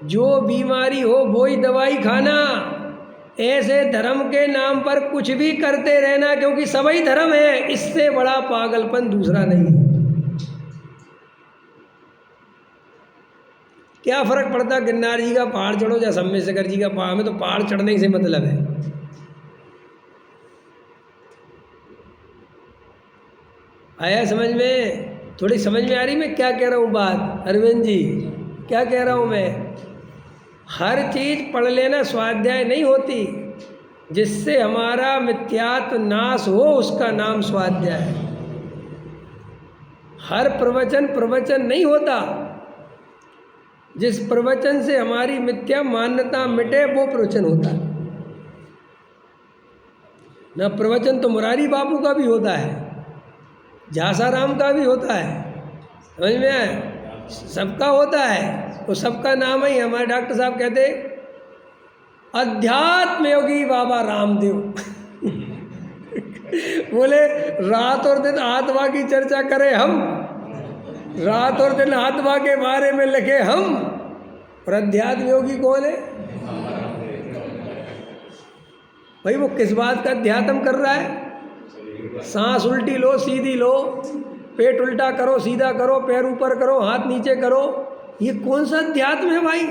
जो बीमारी हो वो ही दवाई खाना, ऐसे धर्म के नाम पर कुछ भी करते रहना क्योंकि सभी धर्म है, इससे बड़ा पागलपन दूसरा नहीं है। क्या फ़र्क पड़ता गिरनार जी का पहाड़ चढ़ो या सम्मेशकर जी का पहाड़, हमें तो पहाड़ चढ़ने से मतलब है। आया समझ में? थोड़ी समझ में आ रही मैं क्या कह रहा हूँ बात? अरविंद जी क्या कह रहा हूँ मैं? हर चीज़ पढ़ लेना स्वाध्याय नहीं होती, जिससे हमारा मिथ्यात्व नाश हो उसका नाम स्वाध्याय है। हर प्रवचन प्रवचन नहीं होता, जिस प्रवचन से हमारी मिथ्या मान्यता मिटे वो प्रवचन होता है ना। प्रवचन तो मुरारी बाबू का भी होता है, झासाराम का भी होता है, समझ में आया? सबका होता है, तो सबका नाम ही हमारे डॉक्टर साहब कहते अध्यात्म योगी बाबा रामदेव बोले रात और दिन आत्मा की चर्चा करें हम, रात और दिन आत्मा के बारे में लिखे हम, और अध्यात्म योगी कौन है भाई? वो किस बात का अध्यात्म कर रहा है? सांस उल्टी लो सीधी लो, पेट उल्टा करो सीधा करो, पैर ऊपर करो हाथ नीचे करो, ये कौन सा अध्यात्म है भाई?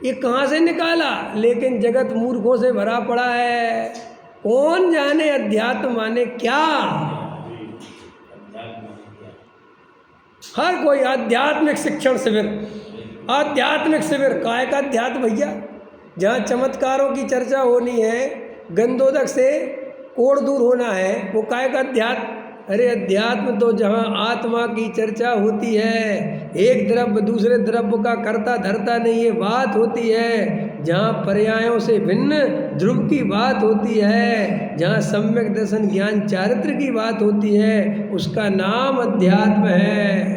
ये कहाँ से निकाला? लेकिन जगत मूर्खों से भरा पड़ा है, कौन जाने अध्यात्म माने क्या। हर कोई आध्यात्मिक शिक्षण शिविर, आध्यात्मिक शिविर, काय का अध्यात्म भैया? जहाँ चमत्कारों की चर्चा होनी है, गंधोदक से कोड़ दूर होना है, वो काय का अध्यात्म? अरे अध्यात्म तो जहाँ आत्मा की चर्चा होती है, एक द्रव्य दूसरे द्रव्य का करता धरता नहीं है बात होती है, जहाँ पर्यायों से भिन्न ध्रुव की बात होती है, जहाँ सम्यक दर्शन ज्ञान चारित्र की बात होती है, उसका नाम अध्यात्म है।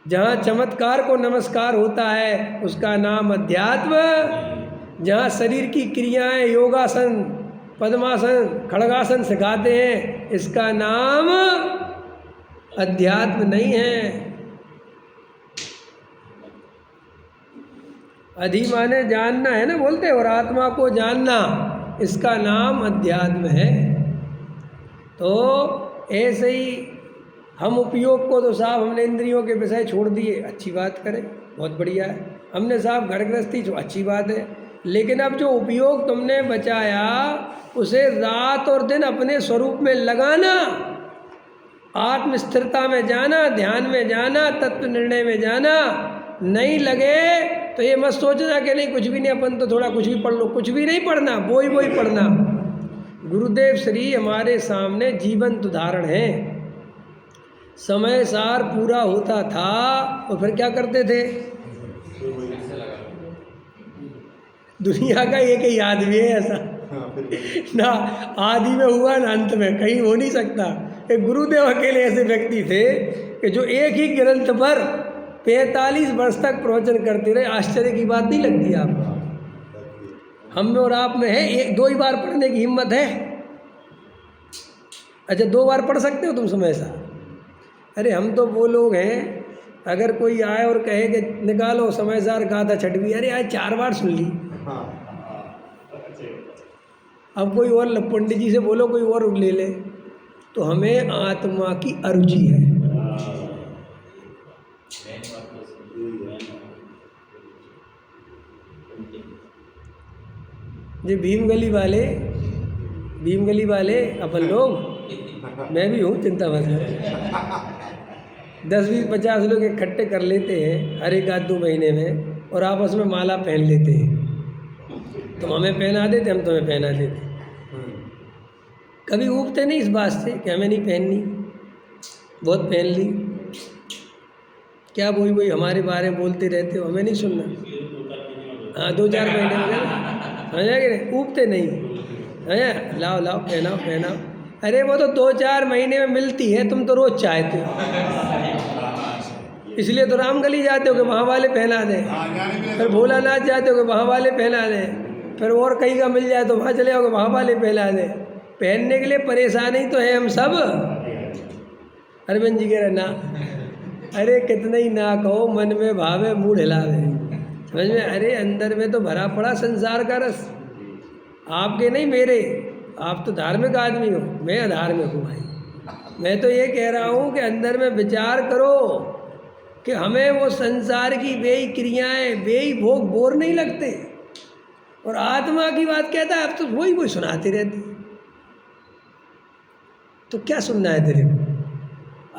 जहाँ चमत्कार को नमस्कार होता है उसका नाम अध्यात्म। जहाँ शरीर की क्रियाएं योगासन, पद्मासन, खड़गासन सिखाते हैं, इसका नाम अध्यात्म नहीं है। अधि माने जानना है ना बोलते, और आत्मा को जानना, इसका नाम अध्यात्म है। तो ऐसे ही हम उपयोग को तो साहब हमने इंद्रियों के विषय छोड़ दिए, अच्छी बात करें, बहुत बढ़िया है। हमने साहब घर गृहस्थी जो अच्छी बात है, लेकिन अब जो उपयोग तुमने बचाया उसे रात और दिन अपने स्वरूप में लगाना, आत्म स्थिरता में जाना, ध्यान में जाना, तत्व निर्णय में जाना। नहीं लगे तो ये मत सोचना कि नहीं कुछ भी नहीं, अपन तो थोड़ा कुछ भी पढ़ लो, कुछ भी नहीं पढ़ना, वही पढ़ना। गुरुदेव श्री हमारे सामने जीवंत उदाहरण है। समय सार पूरा होता था और फिर क्या करते थे? दुनिया का एक ही आदमी है ऐसा ना आदि में हुआ ना अंत में, कहीं हो नहीं सकता। एक गुरुदेव अकेले ऐसे व्यक्ति थे कि जो एक ही ग्रंथ पर 45 वर्ष तक प्रवचन करते रहे। आश्चर्य की बात नहीं लगती आपको? हम में और आप में है एक दो ही बार पढ़ने की हिम्मत है? अच्छा 2 बार पढ़ सकते हो तुम समय सा? अरे हम तो वो लोग हैं, अगर कोई आए और कहे कि निकालो समय सार कहा था छठवीं, अरे आज 4 बार सुन ली। अब कोई और पंडित जी से बोलो कोई और ले ले, तो हमें आत्मा की अरुचि है। ये भीम गली वाले अपन लोग, मैं भी हूँ, चिंता मत करो, 10, 20, 50 लोग इकट्ठे कर लेते हैं हर एक आध 2 महीने में, और आपस में माला पहन लेते हैं। तुम हमें पहना देते, हम तुम्हें पहना देते। कभी ऊबते नहीं इस बात से कि हमें नहीं पहननी, बहुत पहन ली, क्या वही हमारे बारे में बोलते रहते हो, हमें नहीं सुनना। हाँ 2-4 महीने में समझा कि नहीं, ऊबते नहीं है, लाओ पहनाओ। अरे वो तो 2-4 महीने में मिलती है, तुम तो रोज चाहते हो, इसलिए तो रामगली जाते हो कि वहाँ वाले पहना दें, फिर भोलानाथ जाते हो कि वहाँ वाले पहना दें, फिर और कहीं का मिल जाए तो वहाँ चले आओगे वहाँ वाले पहना दें। पहनने के लिए परेशान ही तो है हम सब। अरविंद जी कह रहे ना, अरे कितना ही ना कहो, मन में भावे मूड हिलावे, समझ में? अरे अंदर में तो भरा पड़ा संसार का रस, आपके नहीं मेरे। आप तो धार्मिक आदमी हो, मैं अधार्मिक हूँ भाई। मैं तो ये कह रहा हूँ कि अंदर में विचार करो कि हमें वो संसार की बेई क्रियाएँ, बेई भोग बोर नहीं लगते, और आत्मा की बात कहता है अब तो वही सुनाते रहते। तो क्या सुनना है तेरे को?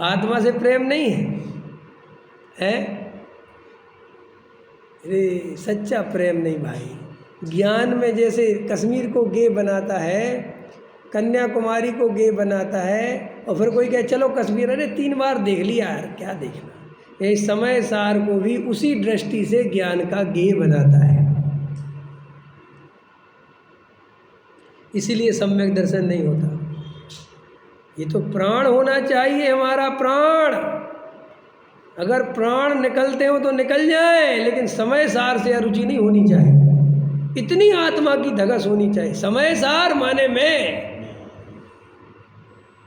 आत्मा से प्रेम नहीं है? अरे सच्चा प्रेम नहीं भाई। ज्ञान में जैसे कश्मीर को गे बनाता है, कन्याकुमारी को गे बनाता है, और फिर कोई कहे चलो कश्मीर, अरे 3 बार देख लिया यार, क्या देखना। ये समय सार को भी उसी दृष्टि से ज्ञान का गे बनाता है, इसीलिए सम्यक दर्शन नहीं होता। ये तो प्राण होना चाहिए, हमारा प्राण। अगर प्राण निकलते हो तो निकल जाए, लेकिन समय सार से अरुचि नहीं होनी चाहिए। इतनी आत्मा की धगस होनी चाहिए। समय सार माने मैं,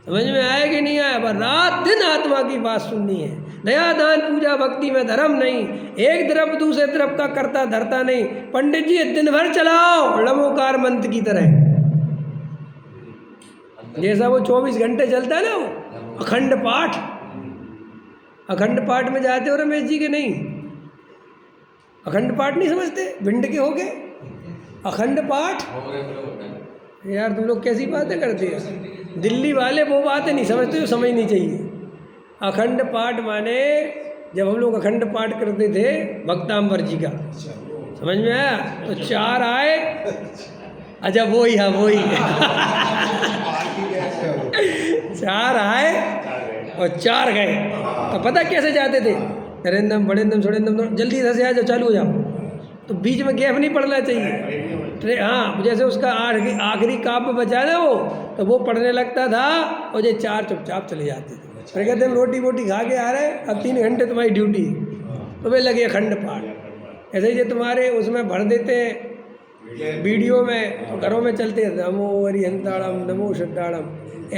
समझ में आया कि नहीं आया? पर रात दिन आत्मा की बात सुननी है। दया दान पूजा भक्ति में धर्म नहीं, एक तरफ दूसरे तरफ का करता धरता नहीं। पंडित जी दिन भर चलाओ लमोकार मंत्र की तरह, जैसा वो 24 घंटे चलता है ना वो अखंड पाठ। अखंड पाठ में जाते हो रमेश जी के? नहीं, अखंड पाठ नहीं समझते? भिंड के हो गए अखंड पाठ? यार तुम लोग कैसी बातें करते हैं? दिल्ली वाले वो बातें नहीं समझते जो समझनी चाहिए। अखंड पाठ माने जब हम लोग अखंड पाठ करते थे भक्तांबर जी का, समझ में आया? तो 4 आए, अच्छा वो ही, हाँ वो ही 4 आए और 4 गए। तो पता कैसे जाते थे? नरेंद्रम बड़ेंद्रम छोड़ेंद्रम, जल्दी से आ जाओ, चालू हो जाओ। तो बीच में गैप नहीं पड़ना चाहिए। हाँ जैसे उसका आखिरी काव्य बचा ना वो, तो वो पढ़ने लगता था और ये 4 चुपचाप चले जाते थे। फिर कहते हम रोटी वोटी खा के आ रहे, अब 3 घंटे तुम्हारी ड्यूटी, तो वे लगे अखंड पाठ। ऐसे ही तुम्हारे उसमें भर देते हैं वीडियो में, तो घरों में चलते हैं नमो हरिहंताड़म नमो सिद्धाड़म।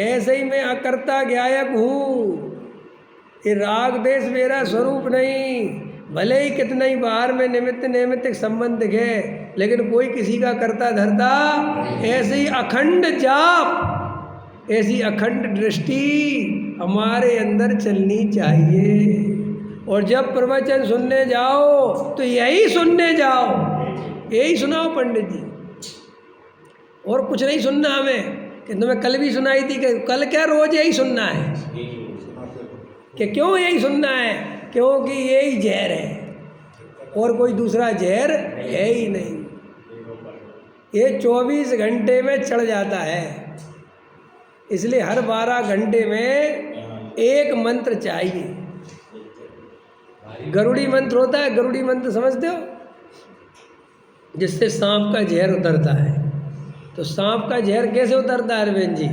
ऐसे ही मैं अकर्ता ज्ञायक हूँ, ये राग देश मेरा स्वरूप नहीं। भले ही कितना ही बाहर में निमित्त नैमित्तिक संबंध दिखे, लेकिन कोई किसी का करता धरता। ऐसे ही अखंड जाप, ऐसी अखंड दृष्टि हमारे अंदर चलनी चाहिए। और जब प्रवचन सुनने जाओ तो यही सुनने जाओ, यही सुनाओ पंडित जी, और कुछ नहीं सुनना हमें। कि तुम्हें कल भी सुनाई थी कि कल क्या, रोज यही सुनना है। कि क्यों यही सुनना है? क्योंकि यही जहर है और कोई दूसरा जहर है ही नहीं। ये 24 घंटे में चढ़ जाता है, इसलिए हर 12 घंटे में एक मंत्र चाहिए। गरुड़ी मंत्र होता है, गरुड़ी मंत्र समझते हो, जिससे सांप का जहर उतरता है। तो सांप का जहर कैसे उतरता है अरविंद जी,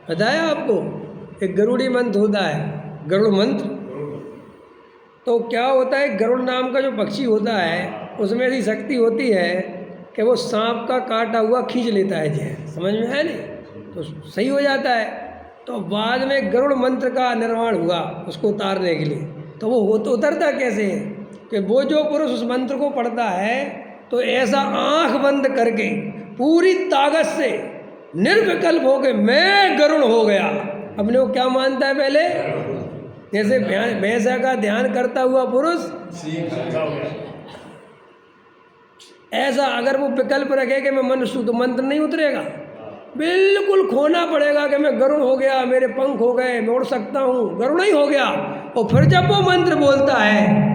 बताया आपको? एक गरुड़ी मंत्र होता है, गरुड़ मंत्र। तो क्या होता है, गरुड़ नाम का जो पक्षी होता है उसमें ऐसी शक्ति होती है कि वो सांप का काटा हुआ खींच लेता है जहर, समझ में है नहीं, तो सही हो जाता है। तो बाद में गरुड़ मंत्र का निर्माण हुआ उसको उतारने के लिए। तो वो तो उतरता कैसे है कि वो जो पुरुष उस मंत्र को पढ़ता है तो ऐसा आंख बंद करके पूरी ताकत से निर्विकल्प हो के मैं गरुड़ हो गया। अपने को क्या मानता है पहले? जैसे भैंसा का ध्यान करता हुआ पुरुष, ऐसा अगर वो विकल्प रखे कि मैं मनुष्य हूँ तो मंत्र नहीं उतरेगा। बिल्कुल खोना पड़ेगा कि मैं गरुड़ हो गया, मेरे पंख हो गए, मैं उड़ सकता हूँ, गरुड़ ही हो गया। और फिर जब वो मंत्र बोलता है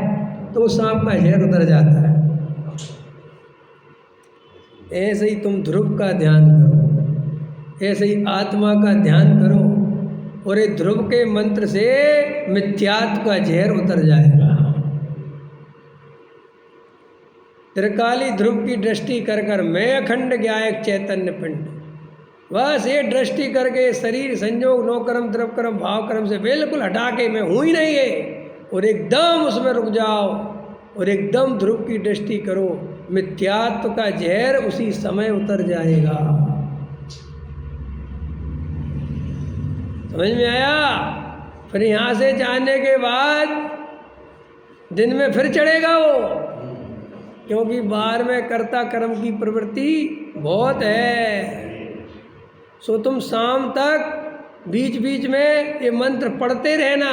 तो वो सांप का जहर उतर जाता है। ऐसे ही तुम ध्रुव का ध्यान करो, ऐसे ही आत्मा का ध्यान करो, और ये ध्रुव के मंत्र से मिथ्यात्व का जहर उतर जाएगा। त्रिकाली ध्रुव की दृष्टि कर कर मैं अखंड ज्ञायक चैतन्य पिंड, बस ये दृष्टि करके शरीर संयोग नो कर्म द्रव कर्म भाव कर्म से बिल्कुल हटा के मैं हूँ ही नहीं है, और एकदम उसमें रुक जाओ और एकदम ध्रुव की दृष्टि करो। मिथ्यात्व का जहर उसी समय उतर जाएगा। समझ में आया? फिर यहाँ से जाने के बाद दिन में फिर चढ़ेगा वो, क्योंकि बाहर में कर्ता कर्म की प्रवृत्ति बहुत है। सो तुम शाम तक बीच बीच में ये मंत्र पढ़ते रहना,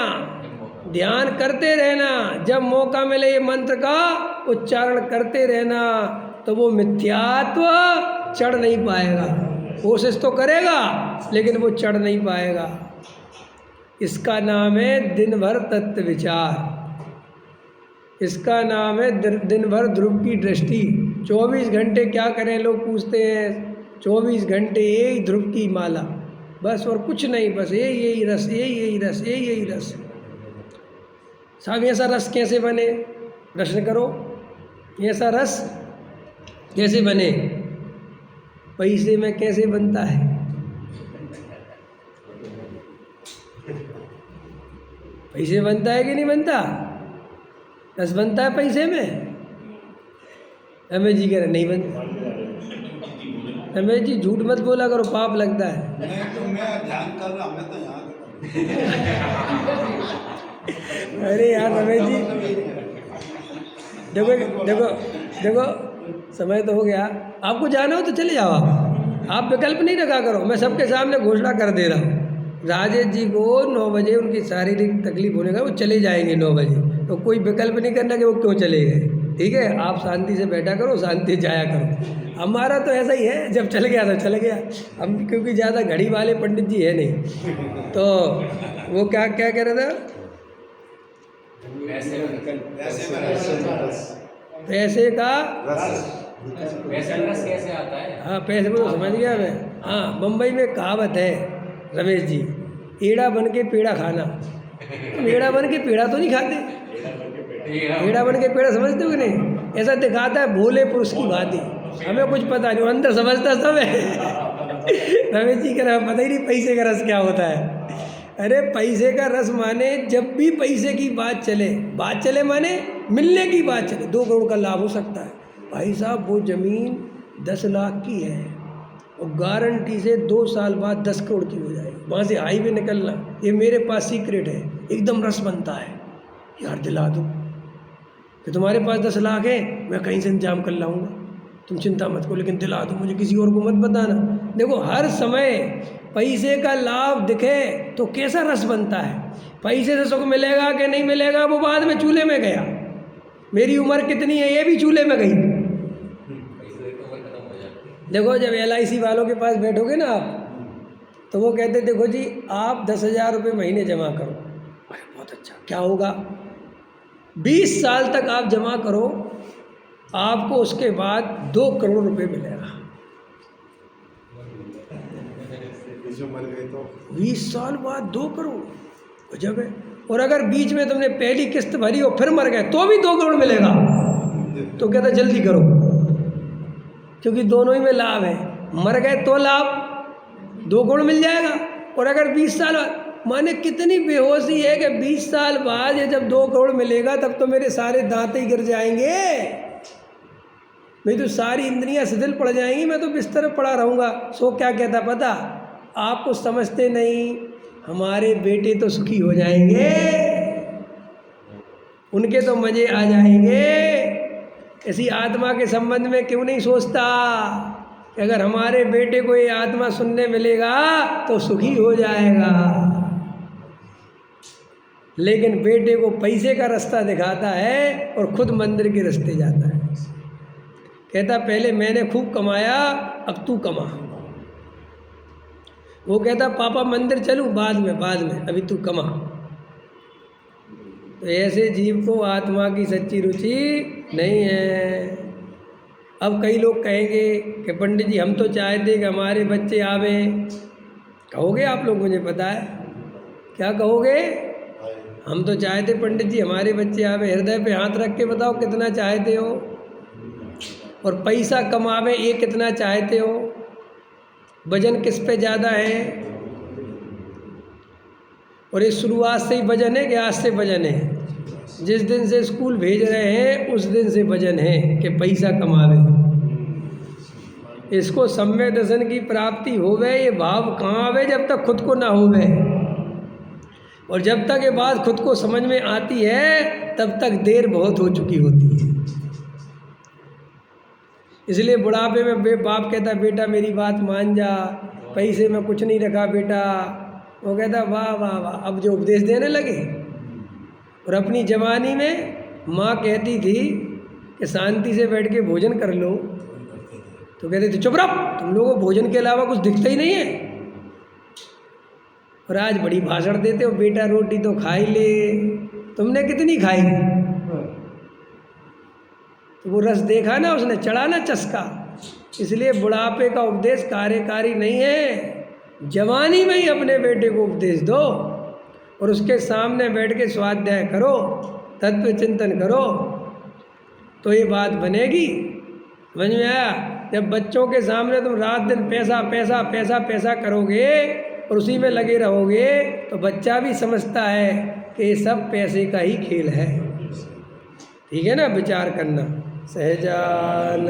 ध्यान करते रहना, जब मौका मिले ये मंत्र का उच्चारण करते रहना, तो वो मिथ्यात्व चढ़ नहीं पाएगा। कोशिश तो करेगा लेकिन वो चढ़ नहीं पाएगा। इसका नाम है दिन भर तत्व विचार, इसका नाम है दिन भर ध्रुव की दृष्टि। 24 घंटे क्या करें लोग पूछते हैं, 24 घंटे यही ध्रुव की माला, बस और कुछ नहीं, बस यही रस, यही रस, यही रस। साहब ऐसा रस कैसे बने, प्रश्न करो, ऐसा रस कैसे बने? पैसे में कैसे बनता है? पैसे बनता है कि नहीं बनता? रस बनता है पैसे में? रमेश जी कह रहे नहीं बनता। रमेश जी झूठ मत बोला करो, पाप लगता है। मैं ध्यान कर रहा, मैं तो यहाँ अरे यार रमेश जी, देखो देखो देखो, समय तो हो गया, आपको जाना हो तो चले जाओ। आप विकल्प नहीं रखा करो, मैं सबके सामने घोषणा कर दे रहा हूँ। राजेश जी को 9 बजे उनकी शारीरिक तकलीफ होने का, वो चले जाएंगे 9 बजे, तो कोई विकल्प नहीं करना कि वो क्यों चले गए। ठीक है, आप शांति से बैठा करो, शांति जाया करो। हमारा तो ऐसा ही है, जब चल गया तो चल गया। हम क्योंकि ज़्यादा घड़ी वाले पंडित जी है नहीं, तो वो क्या क्या कह रहे थे? पैसे का रस कैसे आता है? हाँ, पैसे को तो समझ गया मैं। हाँ, मुंबई में कहावत है रमेश जी, एड़ा बन के पेड़ा खाना। तुम एड़ा बन के पेड़ा तो नहीं खाते? एड़ा बन के पेड़ा समझते हो कि नहीं? ऐसा दिखाता है भोले पुरुष की बात ही, हमें कुछ पता नहीं, अंदर समझता सब है। रमेश जी कह रहा पता ही नहीं पैसे का रस क्या होता है। अरे पैसे का रस माने जब भी पैसे की बात चले माने मिलने की बात चले, 2 करोड़ का लाभ हो सकता है। भाई साहब वो ज़मीन 10 लाख की है और गारंटी से 2 साल बाद 10 करोड़ की हो जाएगी। वहाँ से हाईवे निकलना, ये मेरे पास सीक्रेट है, एकदम रस बनता है। यार दिला दो, कि तुम्हारे पास 10 लाख है, मैं कहीं से इंतजाम कर लाऊंगा, तुम चिंता मत करो, लेकिन दिला दो मुझे, किसी और को मत बताना। देखो हर समय पैसे का लाभ दिखे तो कैसा रस बनता है। पैसे से सुख मिलेगा कि नहीं मिलेगा वो बाद में चूल्हे में गया। मेरी उम्र कितनी है ये भी चूल्हे में गई। देखो जब LIC वालों के पास बैठोगे ना आप, तो वो कहते देखो जी आप 10,000 रुपये महीने जमा करो। अरे बहुत अच्छा, क्या होगा? 20 साल तक आप जमा करो, आपको उसके बाद 2 करोड़ रुपए मिलेगा। 20 साल बाद 2 करोड़, गजब है। और अगर बीच में तुमने पहली किस्त भरी और फिर मर गए तो भी 2 करोड़ मिलेगा। तो कहता जल्दी करो, क्योंकि दोनों ही में लाभ है। मर गए तो लाभ 2 करोड़ मिल जाएगा, और अगर 20 साल बाद, माने कितनी बेहोशी है कि 20 साल बाद ये जब 2 करोड़ मिलेगा तब तो मेरे सारे दांत ही गिर जाएंगे, मेरी तो सारी इंद्रियां शिथिल पड़ जाएंगी, मैं तो बिस्तर पर पड़ा रहूँगा। सो क्या कहता पता, आप कुछ समझते नहीं, हमारे बेटे तो सुखी हो जाएंगे, उनके तो मज़े आ जाएंगे। ऐसी आत्मा के संबंध में क्यों नहीं सोचता कि अगर हमारे बेटे को ये आत्मा सुनने मिलेगा तो सुखी हो जाएगा। लेकिन बेटे को पैसे का रास्ता दिखाता है और खुद मंदिर के रास्ते जाता है। कहता पहले मैंने खूब कमाया, अब तू कमा। वो कहता पापा मंदिर चलूं, बाद में, अभी तू कमा। तो ऐसे जीव को आत्मा की सच्ची रुचि नहीं है। अब कई लोग कहेंगे कि पंडित जी हम तो चाहते कि हमारे बच्चे आवे। कहोगे आप लोग, मुझे पता है क्या कहोगे। हम तो चाहते पंडित जी हमारे बच्चे आवे। हृदय पे हाथ रख के बताओ कितना चाहते हो। और पैसा कमावे ये कितना चाहते हो। वजन किस पे ज़्यादा है। और ये शुरुआत से ही वजन है कि आज से वजन है। जिस दिन से स्कूल भेज रहे हैं उस दिन से वजन है कि पैसा कमावे। इसको सम्यक दर्शन की प्राप्ति होवे, ये भाव कहाँ आवे जब तक खुद को ना होवे। और जब तक ये बात खुद को समझ में आती है तब तक देर बहुत हो चुकी होती है। इसलिए बुढ़ापे में बाप कहता बेटा मेरी बात मान जा, पैसे में कुछ नहीं रखा बेटा। वो कहता वाह वाह वाह, अब जो उपदेश देने लगे। और अपनी जवानी में माँ कहती थी कि शांति से बैठ के भोजन कर लो, तो कहते थे चुप रहो, तुम लोगों को भोजन के अलावा कुछ दिखता ही नहीं है। और आज बड़ी भाषण देते हो, बेटा रोटी तो खा ही ले। तुमने कितनी खाई? तो वो रस देखा ना उसने, चढ़ा ना चस्का। इसलिए बुढ़ापे का उपदेश कार्यकारी नहीं है। जवानी में ही अपने बेटे को उपदेश दो और उसके सामने बैठ के स्वाध्याय करो, तत्व चिंतन करो, तो ये बात बनेगी। समझ में आया? जब बच्चों के सामने तुम रात दिन पैसा पैसा पैसा पैसा करोगे और उसी में लगे रहोगे तो बच्चा भी समझता है कि ये सब पैसे का ही खेल है। ठीक है ना? विचार करना। सहजानंद।